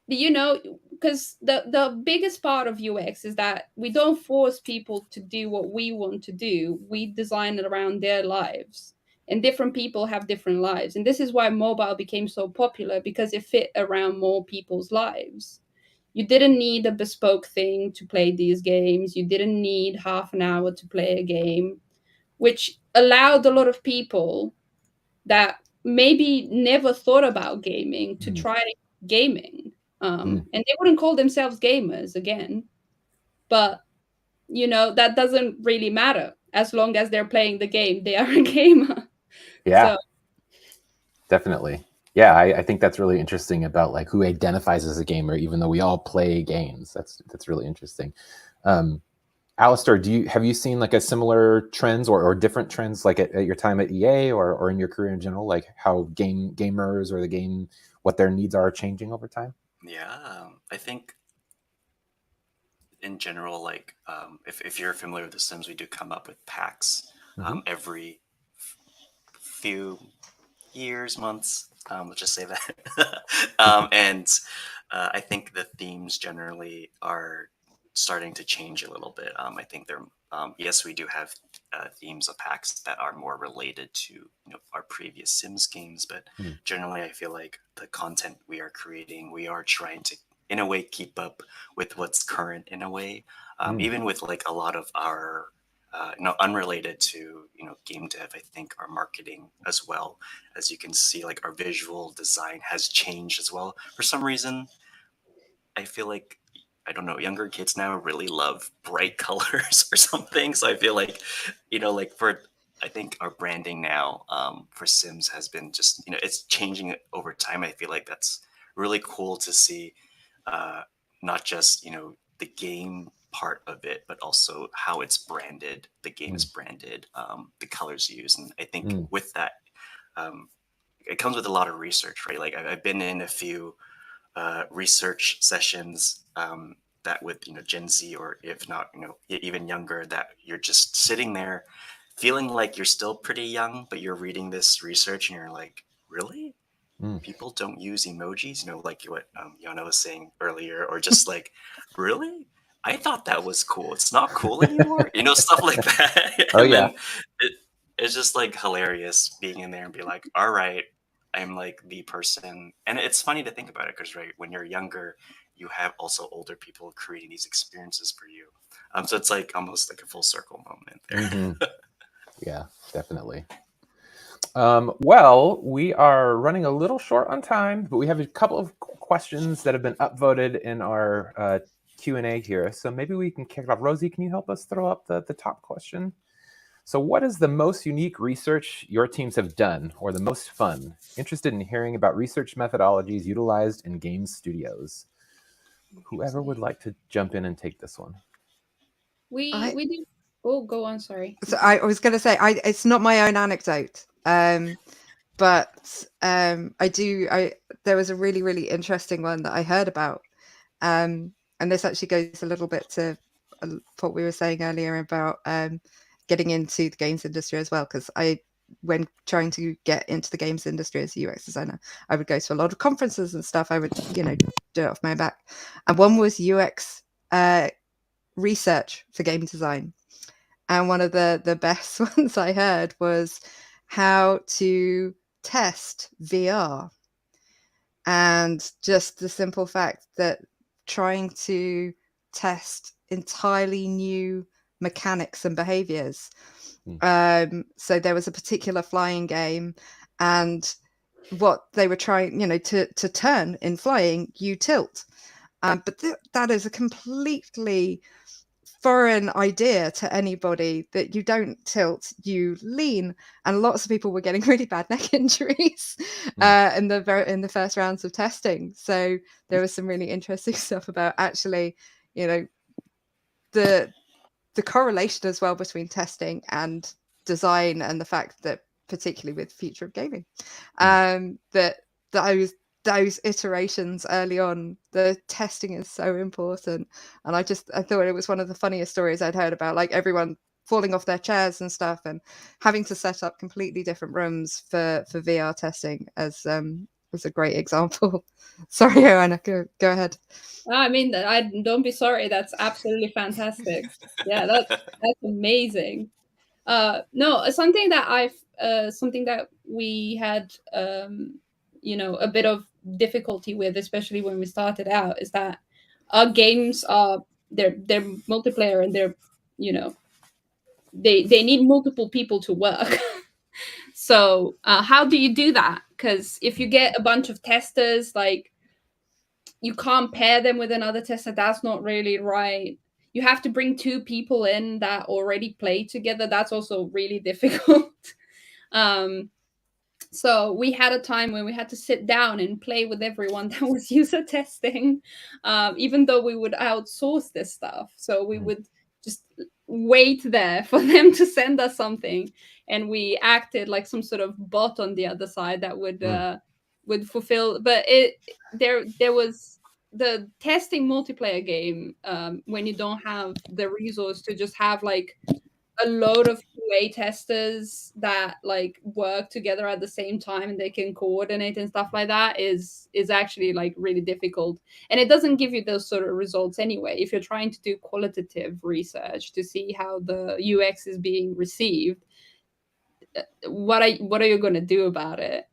because the biggest part of UX is that we don't force people to do what we want to do. We design it around their lives, and different people have different lives. And this is why mobile became so popular, because it fit around more people's lives. You didn't need a bespoke thing to play these games. You didn't need half an hour to play a game, which allowed a lot of people that maybe never thought about gaming to try gaming. And they wouldn't call themselves gamers again, but that doesn't really matter. As long as they're playing the game, they are a gamer. Yeah, so. Definitely. Yeah, I think that's really interesting about like who identifies as a gamer, even though we all play games. That's really interesting. Alistair, have you seen like a similar trends or different trends like at your time at EA or in your career in general, like how gamers or the game, what their needs are changing over time? Yeah, I think in general, like if you're familiar with The Sims, we do come up with packs every few years, months. Let's just say that. And I think the themes generally are starting to change a little bit. I think they're yes, we do have themes of packs that are more related to our previous Sims games, but generally, I feel like the content we are creating, we are trying to, in a way, keep up with what's current. In a way, even with like a lot of our unrelated to game dev, I think our marketing as well. As you can see, like our visual design has changed as well. For some reason, I feel like, I don't know, younger kids now really love bright colors or something. So I feel like, I think our branding now for Sims has been just, it's changing over time. I feel like that's really cool to see, not just, the game part of it, but also how it's branded, the game is branded, the colors used. And I think with that, it comes with a lot of research, right? Like I've been in a few research sessions that with Gen Z, or if not even younger, that you're just sitting there feeling like you're still pretty young, but you're reading this research and you're like, really? people don't use emojis, like what Yana was saying earlier, or just like, really? I thought that was cool. It's not cool anymore, stuff like that. Oh, And yeah. then it's just like hilarious being in there and be like, all right, I'm like the person. And it's funny to think about it because, right, when you're younger, you have also older people creating these experiences for you. So it's like almost like a full circle moment there. Yeah, definitely. Well, we are running a little short on time, but we have a couple of questions that have been upvoted in our Q&A here. So maybe we can kick it off. Rosie, can you help us throw up the top question? So what is the most unique research your teams have done, or the most fun? Interested in hearing about research methodologies utilized in game studios. Whoever would like to jump in and take this one. We do. Oh, go on. Sorry. So I was going to say, it's not my own anecdote, but there was a really, really interesting one that I heard about. And this actually goes a little bit to what we were saying earlier about getting into the games industry as well. Because when trying to get into the games industry as a UX designer, I would go to a lot of conferences and stuff. I would, do it off my back. And one was UX research for game design. And one of the best ones I heard was how to test VR. And just the simple fact that trying to test entirely new mechanics and behaviors. So there was a particular flying game, and what they were trying, to turn in flying, you tilt. But that is a completely foreign idea to anybody, that you don't tilt, you lean, and lots of people were getting really bad neck injuries in the first rounds of testing. So there was some really interesting stuff about actually, the correlation as well between testing and design, and the fact that particularly with future of gaming, that those iterations early on, the testing is so important. And I thought it was one of the funniest stories I'd heard about, like everyone falling off their chairs and stuff, and having to set up completely different rooms for VR testing as a great example. Sorry, Joanna, go ahead. I mean, don't be sorry. That's absolutely fantastic. Yeah, that's amazing. No, something that we had, a bit of difficulty with, especially when we started out, is that our games they're multiplayer, and they're, they need multiple people to work. So how do you do that? Because if you get a bunch of testers, like, you can't pair them with another tester. That's not really right. You have to bring two people in that already play together. That's also really difficult. So we had a time when we had to sit down and play with everyone that was user testing, even though we would outsource this stuff. So we would just wait there for them to send us something, and we acted like some sort of bot on the other side that would fulfill. But there was the testing multiplayer game, when you don't have the resource to just have like a load of QA testers that like work together at the same time, and they can coordinate and stuff like that, is actually like really difficult. And it doesn't give you those sort of results anyway. If you're trying to do qualitative research to see how the UX is being received, what are you going to do about it?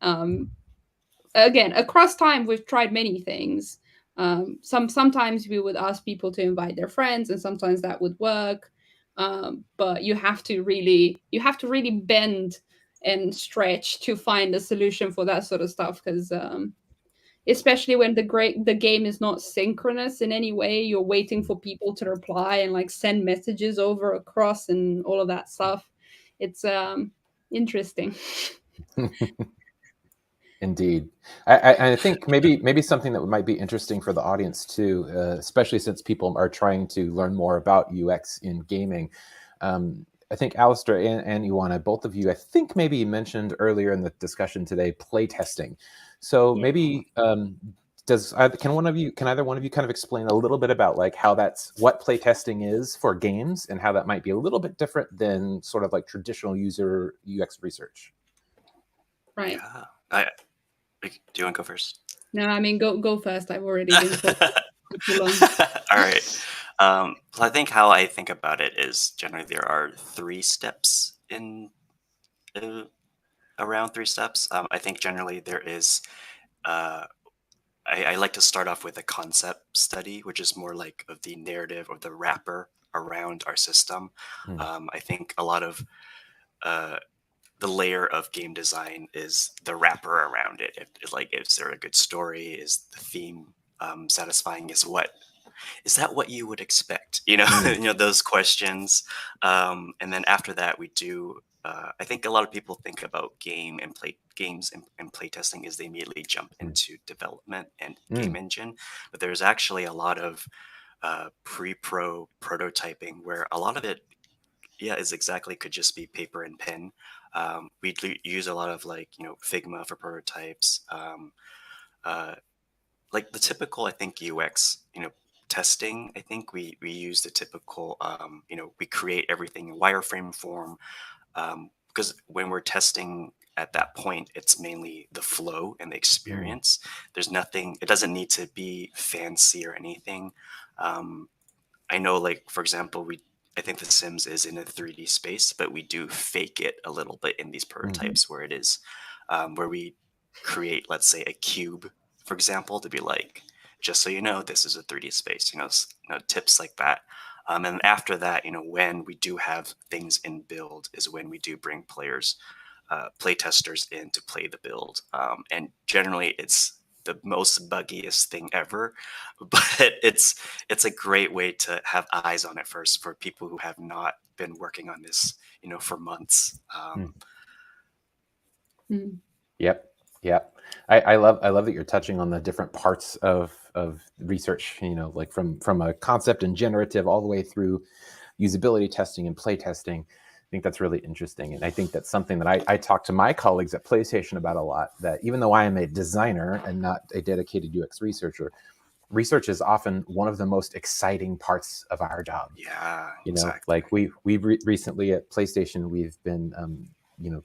Again, across time, we've tried many things. Sometimes we would ask people to invite their friends, and sometimes that would work. But you have to really bend and stretch to find a solution for that sort of stuff, because especially when the game is not synchronous in any way, you're waiting for people to reply and like send messages over across and all of that stuff. It's interesting. Indeed. I think maybe something that might be interesting for the audience too, especially since people are trying to learn more about UX in gaming. I think Alistair and Ioana, both of you, I think maybe mentioned earlier in the discussion today, play testing. So maybe can either one of you kind of explain a little bit about like what play testing is for games, and how that might be a little bit different than sort of like traditional user UX research? Right. Yeah. Do you want to go first? No, I mean, go first. I've already been talking for too long. All right. So I think how I think about it is generally there are 3 steps in around 3 steps. I think generally there is. Uh, I like to start off with a concept study, which is more like of the narrative or the wrapper around our system. I think a lot of the layer of game design is the wrapper around it. Like, is there a good story? Is the theme satisfying? Is that what you would expect? You know, those questions. And then after that, we do. I think a lot of people think about games and play testing is they immediately jump into development and game engine, but there's actually a lot of pre-pro prototyping where a lot of it, is exactly could just be paper and pen. We use a lot of Figma for prototypes. Like the typical, I think UX, testing. I think we use the typical, we create everything in wireframe form, because when we're testing at that point, it's mainly the flow and the experience. There's nothing. It doesn't need to be fancy or anything. I know, like, for example, I think The Sims is in a 3D space, but we do fake it a little bit in these prototypes where it is, where we create, let's say, a cube, for example, to be like, just so you know, this is a 3D space, tips like that. And after that, when we do have things in build is when we do bring play testers in to play the build. And generally it's the most buggiest thing ever, but it's a great way to have eyes on it first for people who have not been working on this, for months. Yep. I love that you're touching on the different parts of research, like from a concept and generative all the way through usability testing and play testing. I think that's really interesting. And I think that's something that I talk to my colleagues at PlayStation about a lot, that even though I am a designer and not a dedicated UX researcher, research is often one of the most exciting parts of our job. Yeah, exactly. Like we've recently at PlayStation, we've been,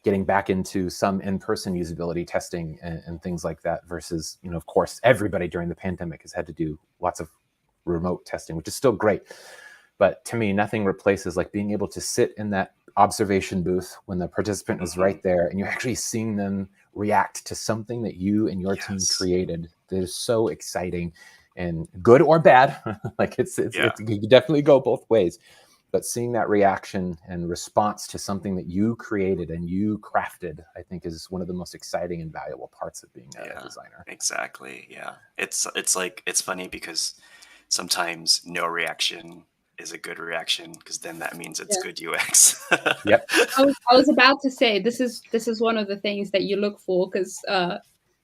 getting back into some in-person usability testing and things like that versus, of course, everybody during the pandemic has had to do lots of remote testing, which is still great. But to me, nothing replaces like being able to sit in that observation booth when the participant is right there and you're actually seeing them react to something that you and your team created. That is so exciting, and good or bad. Like it can definitely go both ways. But seeing that reaction and response to something that you created and you crafted, I think is one of the most exciting and valuable parts of being a designer. Exactly. Yeah. It's funny because sometimes no reaction is a good reaction, because then that means it's good UX. Yep. I was about to say this is one of the things that you look for, because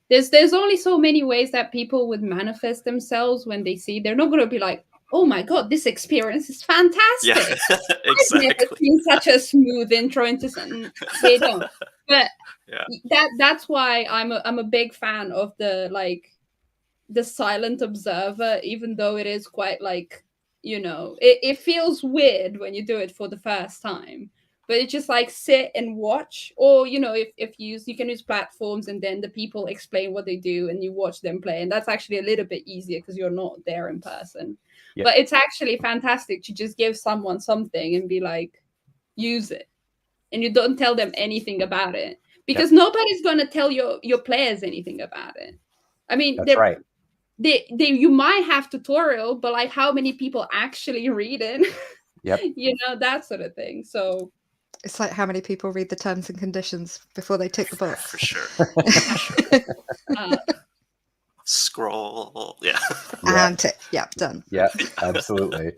there's only so many ways that people would manifest themselves when they see. They're not going to be like, oh my god, this experience is fantastic. Yeah, I've exactly. never seen such a smooth intro into something. They don't. But that's why I'm a big fan of the silent observer, even though it is quite it feels weird when you do it for the first time. But it's just like sit and watch, or if you can use platforms and then the people explain what they do and you watch them play, and that's actually a little bit easier because you're not there in person. Yep. But it's actually fantastic to just give someone something and be like, use it, and you don't tell them anything about it, because nobody's going to tell your players anything about it. I mean, that's right. You might have tutorial, but like how many people actually read it? Yep. That sort of thing. So it's like how many people read the terms and conditions before they tick the box. For sure. Scroll. Yeah. And tick. Yeah, done. Yeah, absolutely.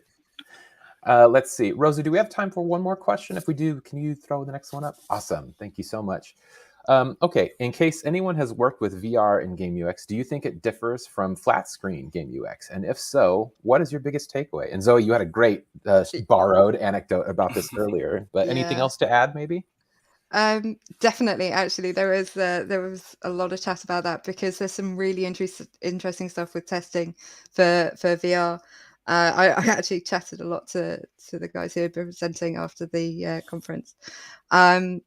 Let's see. Rosie, do we have time for one more question? If we do, can you throw the next one up? Awesome. Thank you so much. Okay, in case anyone has worked with VR in game UX, do you think it differs from flat screen game UX? And if so, what is your biggest takeaway? And Zoe, you had a great borrowed anecdote about this earlier, but anything else to add maybe? Definitely. Actually, there was a lot of chat about that, because there's some really interesting stuff with testing for VR. I actually chatted a lot to the guys who had been presenting after the conference, and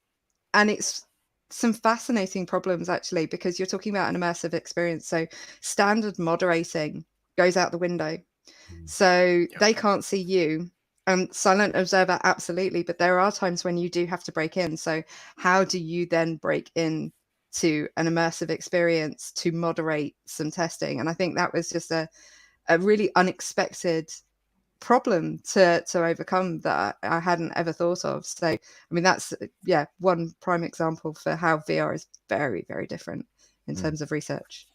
it's some fascinating problems, actually, because you're talking about an immersive experience. So standard moderating goes out the window. So they can't see you. Silent observer, absolutely. But there are times when you do have to break in. So how do you then break in to an immersive experience to moderate some testing? And I think that was just a really unexpected problem to overcome that I hadn't ever thought of. So, I mean, that's, one prime example for how VR is very, very different in terms of research.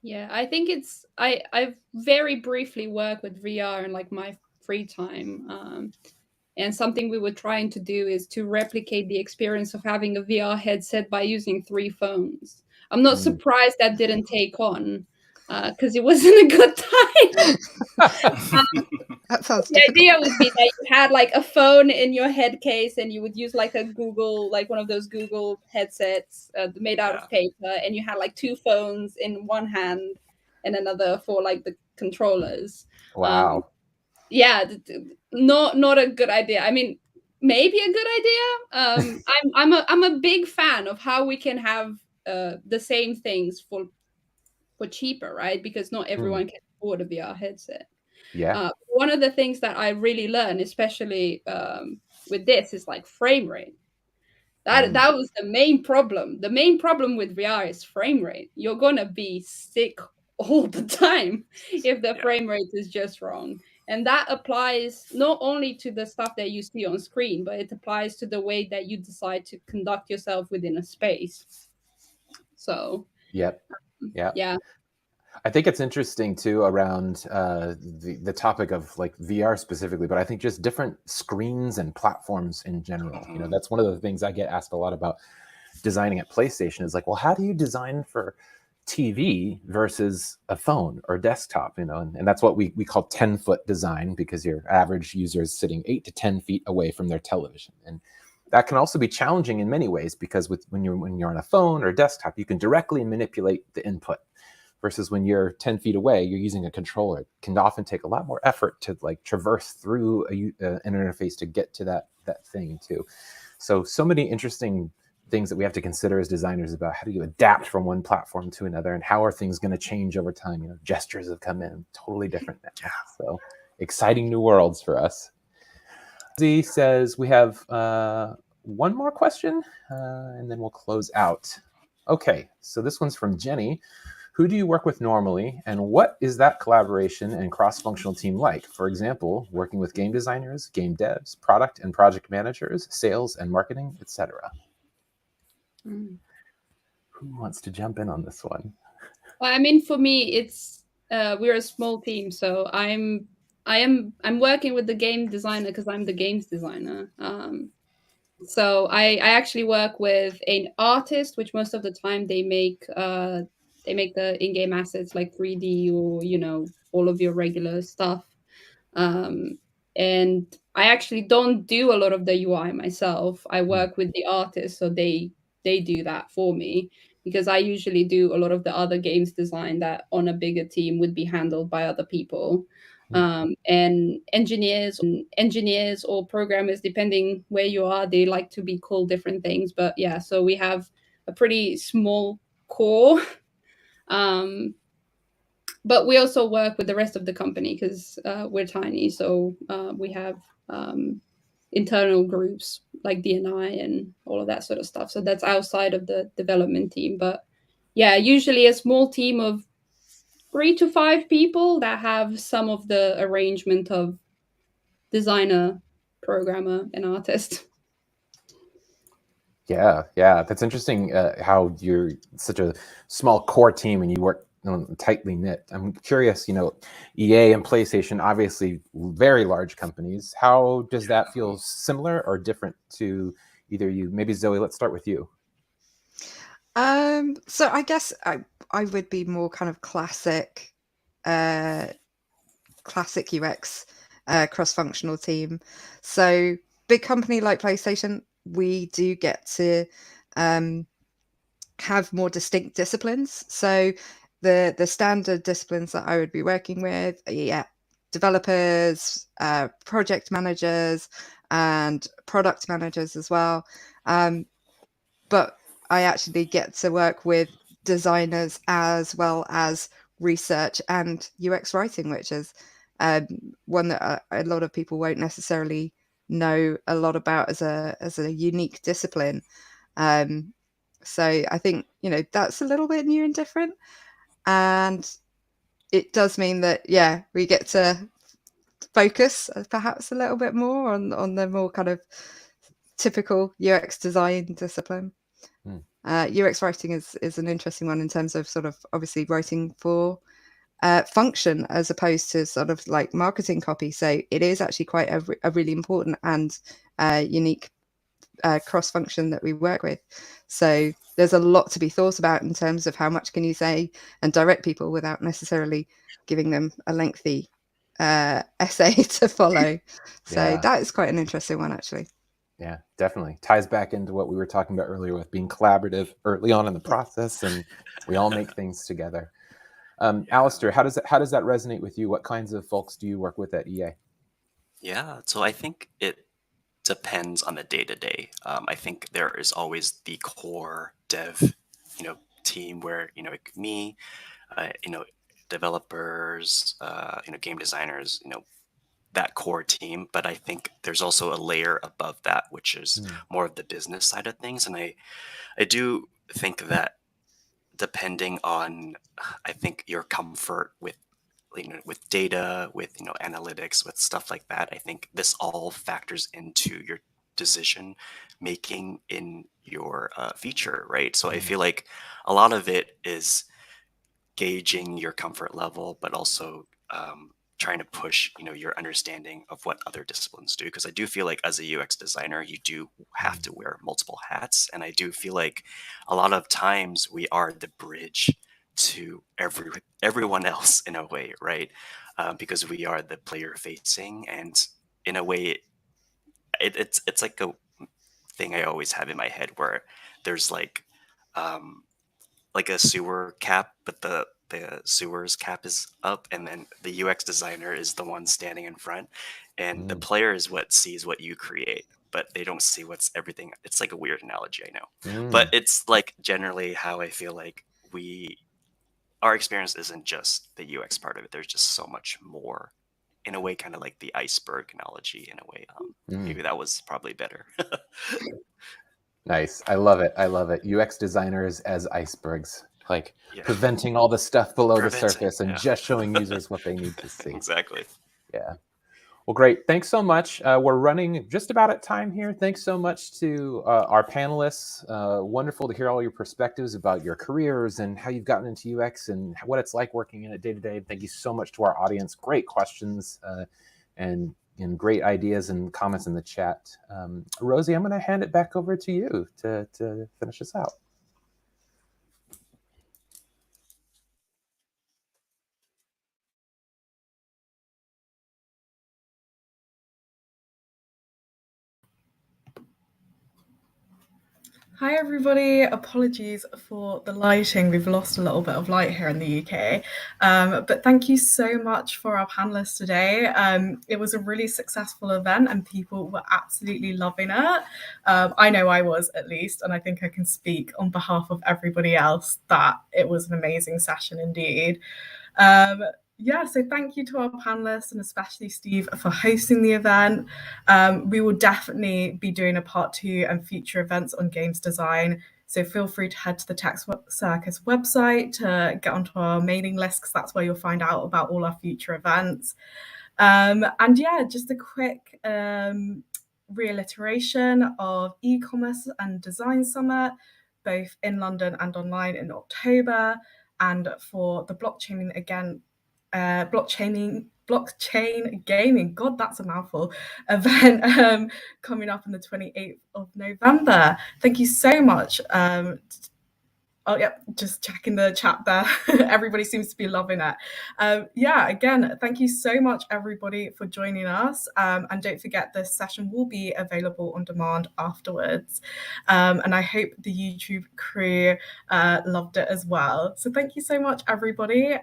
Yeah, I think I've very briefly worked with VR in like my free time. And something we were trying to do is to replicate the experience of having a VR headset by using 3 phones. I'm not surprised that didn't take on, because it wasn't a good time. That sounds The difficult. idea would be that you had like a phone in your head case, and you would use like a Google, like one of those Google headsets made out of paper, and you had like 2 phones in one hand and another for like the controllers. Wow. Yeah, not a good idea. I mean, maybe a good idea. I'm a big fan of how we can have the same things for cheaper, right? Because not everyone can afford a VR headset. Yeah. One of the things that I really learned, especially with this, is like frame rate. That was the main problem. The main problem with VR is frame rate. You're gonna be sick all the time if the frame rate is just wrong. And that applies not only to the stuff that you see on screen, but it applies to the way that you decide to conduct yourself within a space. So, Yep. yeah. I think it's interesting too around the topic of like VR specifically, but I think just different screens and platforms in general. You know, that's one of the things I get asked a lot about designing at PlayStation is like, well, how do you design for TV versus a phone or desktop? You know, and that's what we call 10-foot design, because your average user is sitting 8 to 10 feet away from their television. And that can also be challenging in many ways, because when you're on a phone or desktop, you can directly manipulate the input. Versus when you're 10 feet away, you're using a controller. It can often take a lot more effort to like traverse through an interface to get to that thing too. So many interesting things that we have to consider as designers about how do you adapt from one platform to another, and how are things going to change over time. You know, gestures have come in totally different now. So exciting new worlds for us. Z says we have one more question, and then we'll close out. Okay, so this one's from Jenny. Who do you work with normally, and what is that collaboration and cross-functional team like? For example, working with game designers, game devs, product and project managers, sales and marketing, etc. Who wants to jump in on this one? Well, I mean, for me, it's we're a small team, so I'm working with the game designer because I'm the games designer. So I actually work with an artist, which most of the time they make the in-game assets like 3D or, you know, all of your regular stuff. And I actually don't do a lot of the UI myself. I work with the artist, so they do that for me, because I usually do a lot of the other games design that on a bigger team would be handled by other people. And engineers or programmers, depending where you are, they like to be called different things. But yeah, so we have a pretty small core. But we also work with the rest of the company because we're tiny. So we have internal groups like D&I and all of that sort of stuff. So that's outside of the development team. But yeah, usually a small team of 3 to 5 people that have some of the arrangement of designer, programmer, and artist. Yeah, that's interesting how you're such a small core team and you work tightly knit. I'm curious, you know, EA and PlayStation, obviously very large companies. How does that feel similar or different to either you? Maybe Zoe, let's start with you. So I guess I would be more kind of classic UX cross-functional team. So big company like PlayStation, we do get to have more distinct disciplines. So the standard disciplines that I would be working with, developers, project managers, and product managers as well. But I actually get to work with designers as well as research and UX writing, which is one that a lot of people won't necessarily know a lot about as a unique discipline. So I think, you know, that's a little bit new and different. And it does mean that, yeah, we get to focus perhaps a little bit more on the more kind of typical UX design discipline. UX writing is an interesting one in terms of sort of obviously writing for function as opposed to sort of like marketing copy. So it is actually quite a really important and unique cross function that we work with. So there's a lot to be thought about in terms of how much can you say and direct people without necessarily giving them a lengthy essay to follow. So that is quite an interesting one, actually. Yeah, definitely ties back into what we were talking about earlier with being collaborative early on in the process, and we all make things together. Alistair, how does that resonate with you? What kinds of folks do you work with at EA? Yeah, so I think it depends on the day-to-day. I think there is always the core dev, team where, me, developers, game designers, that core team. But I think there's also a layer above that, which is more of the business side of things. And I do think that depending on, I think, your comfort with with data, with analytics, with stuff like that, I think this all factors into your decision making in your feature, right? So I feel like a lot of it is gauging your comfort level, but also trying to push your understanding of what other disciplines do, because I do feel like as a UX designer you do have to wear multiple hats, and I do feel like a lot of times we are the bridge to everyone else in a way, right? Because we are the player facing, and in a way it's like a thing I always have in my head where there's like a sewer cap, but the sewer's cap is up, and then the UX designer is the one standing in front, and the player is what sees what you create, but they don't see what's everything. It's like a weird analogy, I know, but it's like generally how I feel like our experience isn't just the UX part of it. There's just so much more. In a way, kind of like the iceberg analogy. In a way, maybe that was probably better. Nice. I love it. UX designers as icebergs, like preventing all the stuff below the surface and just showing users what they need to see. Exactly. Yeah. Well, great. Thanks so much. We're running just about at time here. Thanks so much to our panelists. Wonderful to hear all your perspectives about your careers and how you've gotten into UX and what it's like working in it day to day. Thank you so much to our audience. Great questions and great ideas and comments in the chat. Rosie, I'm going to hand it back over to you to finish us out. Hi everybody, apologies for the lighting. We've lost a little bit of light here in the UK, but thank you so much for our panelists today. It was a really successful event and people were absolutely loving it. I know I was, at least, and I think I can speak on behalf of everybody else that it was an amazing session indeed. So thank you to our panelists and especially Steve for hosting the event. We will definitely be doing a part 2 and future events on games design. So feel free to head to the Tech Circus website to get onto our mailing list, because that's where you'll find out about all our future events. Just a quick reiteration of e-commerce and design summit, both in London and online in October. And for the blockchain again, blockchain gaming, God, that's a mouthful, event coming up on the 28th of November. Thank you so much. Just checking the chat there. Everybody seems to be loving it. Again, thank you so much, everybody, for joining us. And don't forget, this session will be available on demand afterwards. And I hope the YouTube crew loved it as well. So thank you so much, everybody.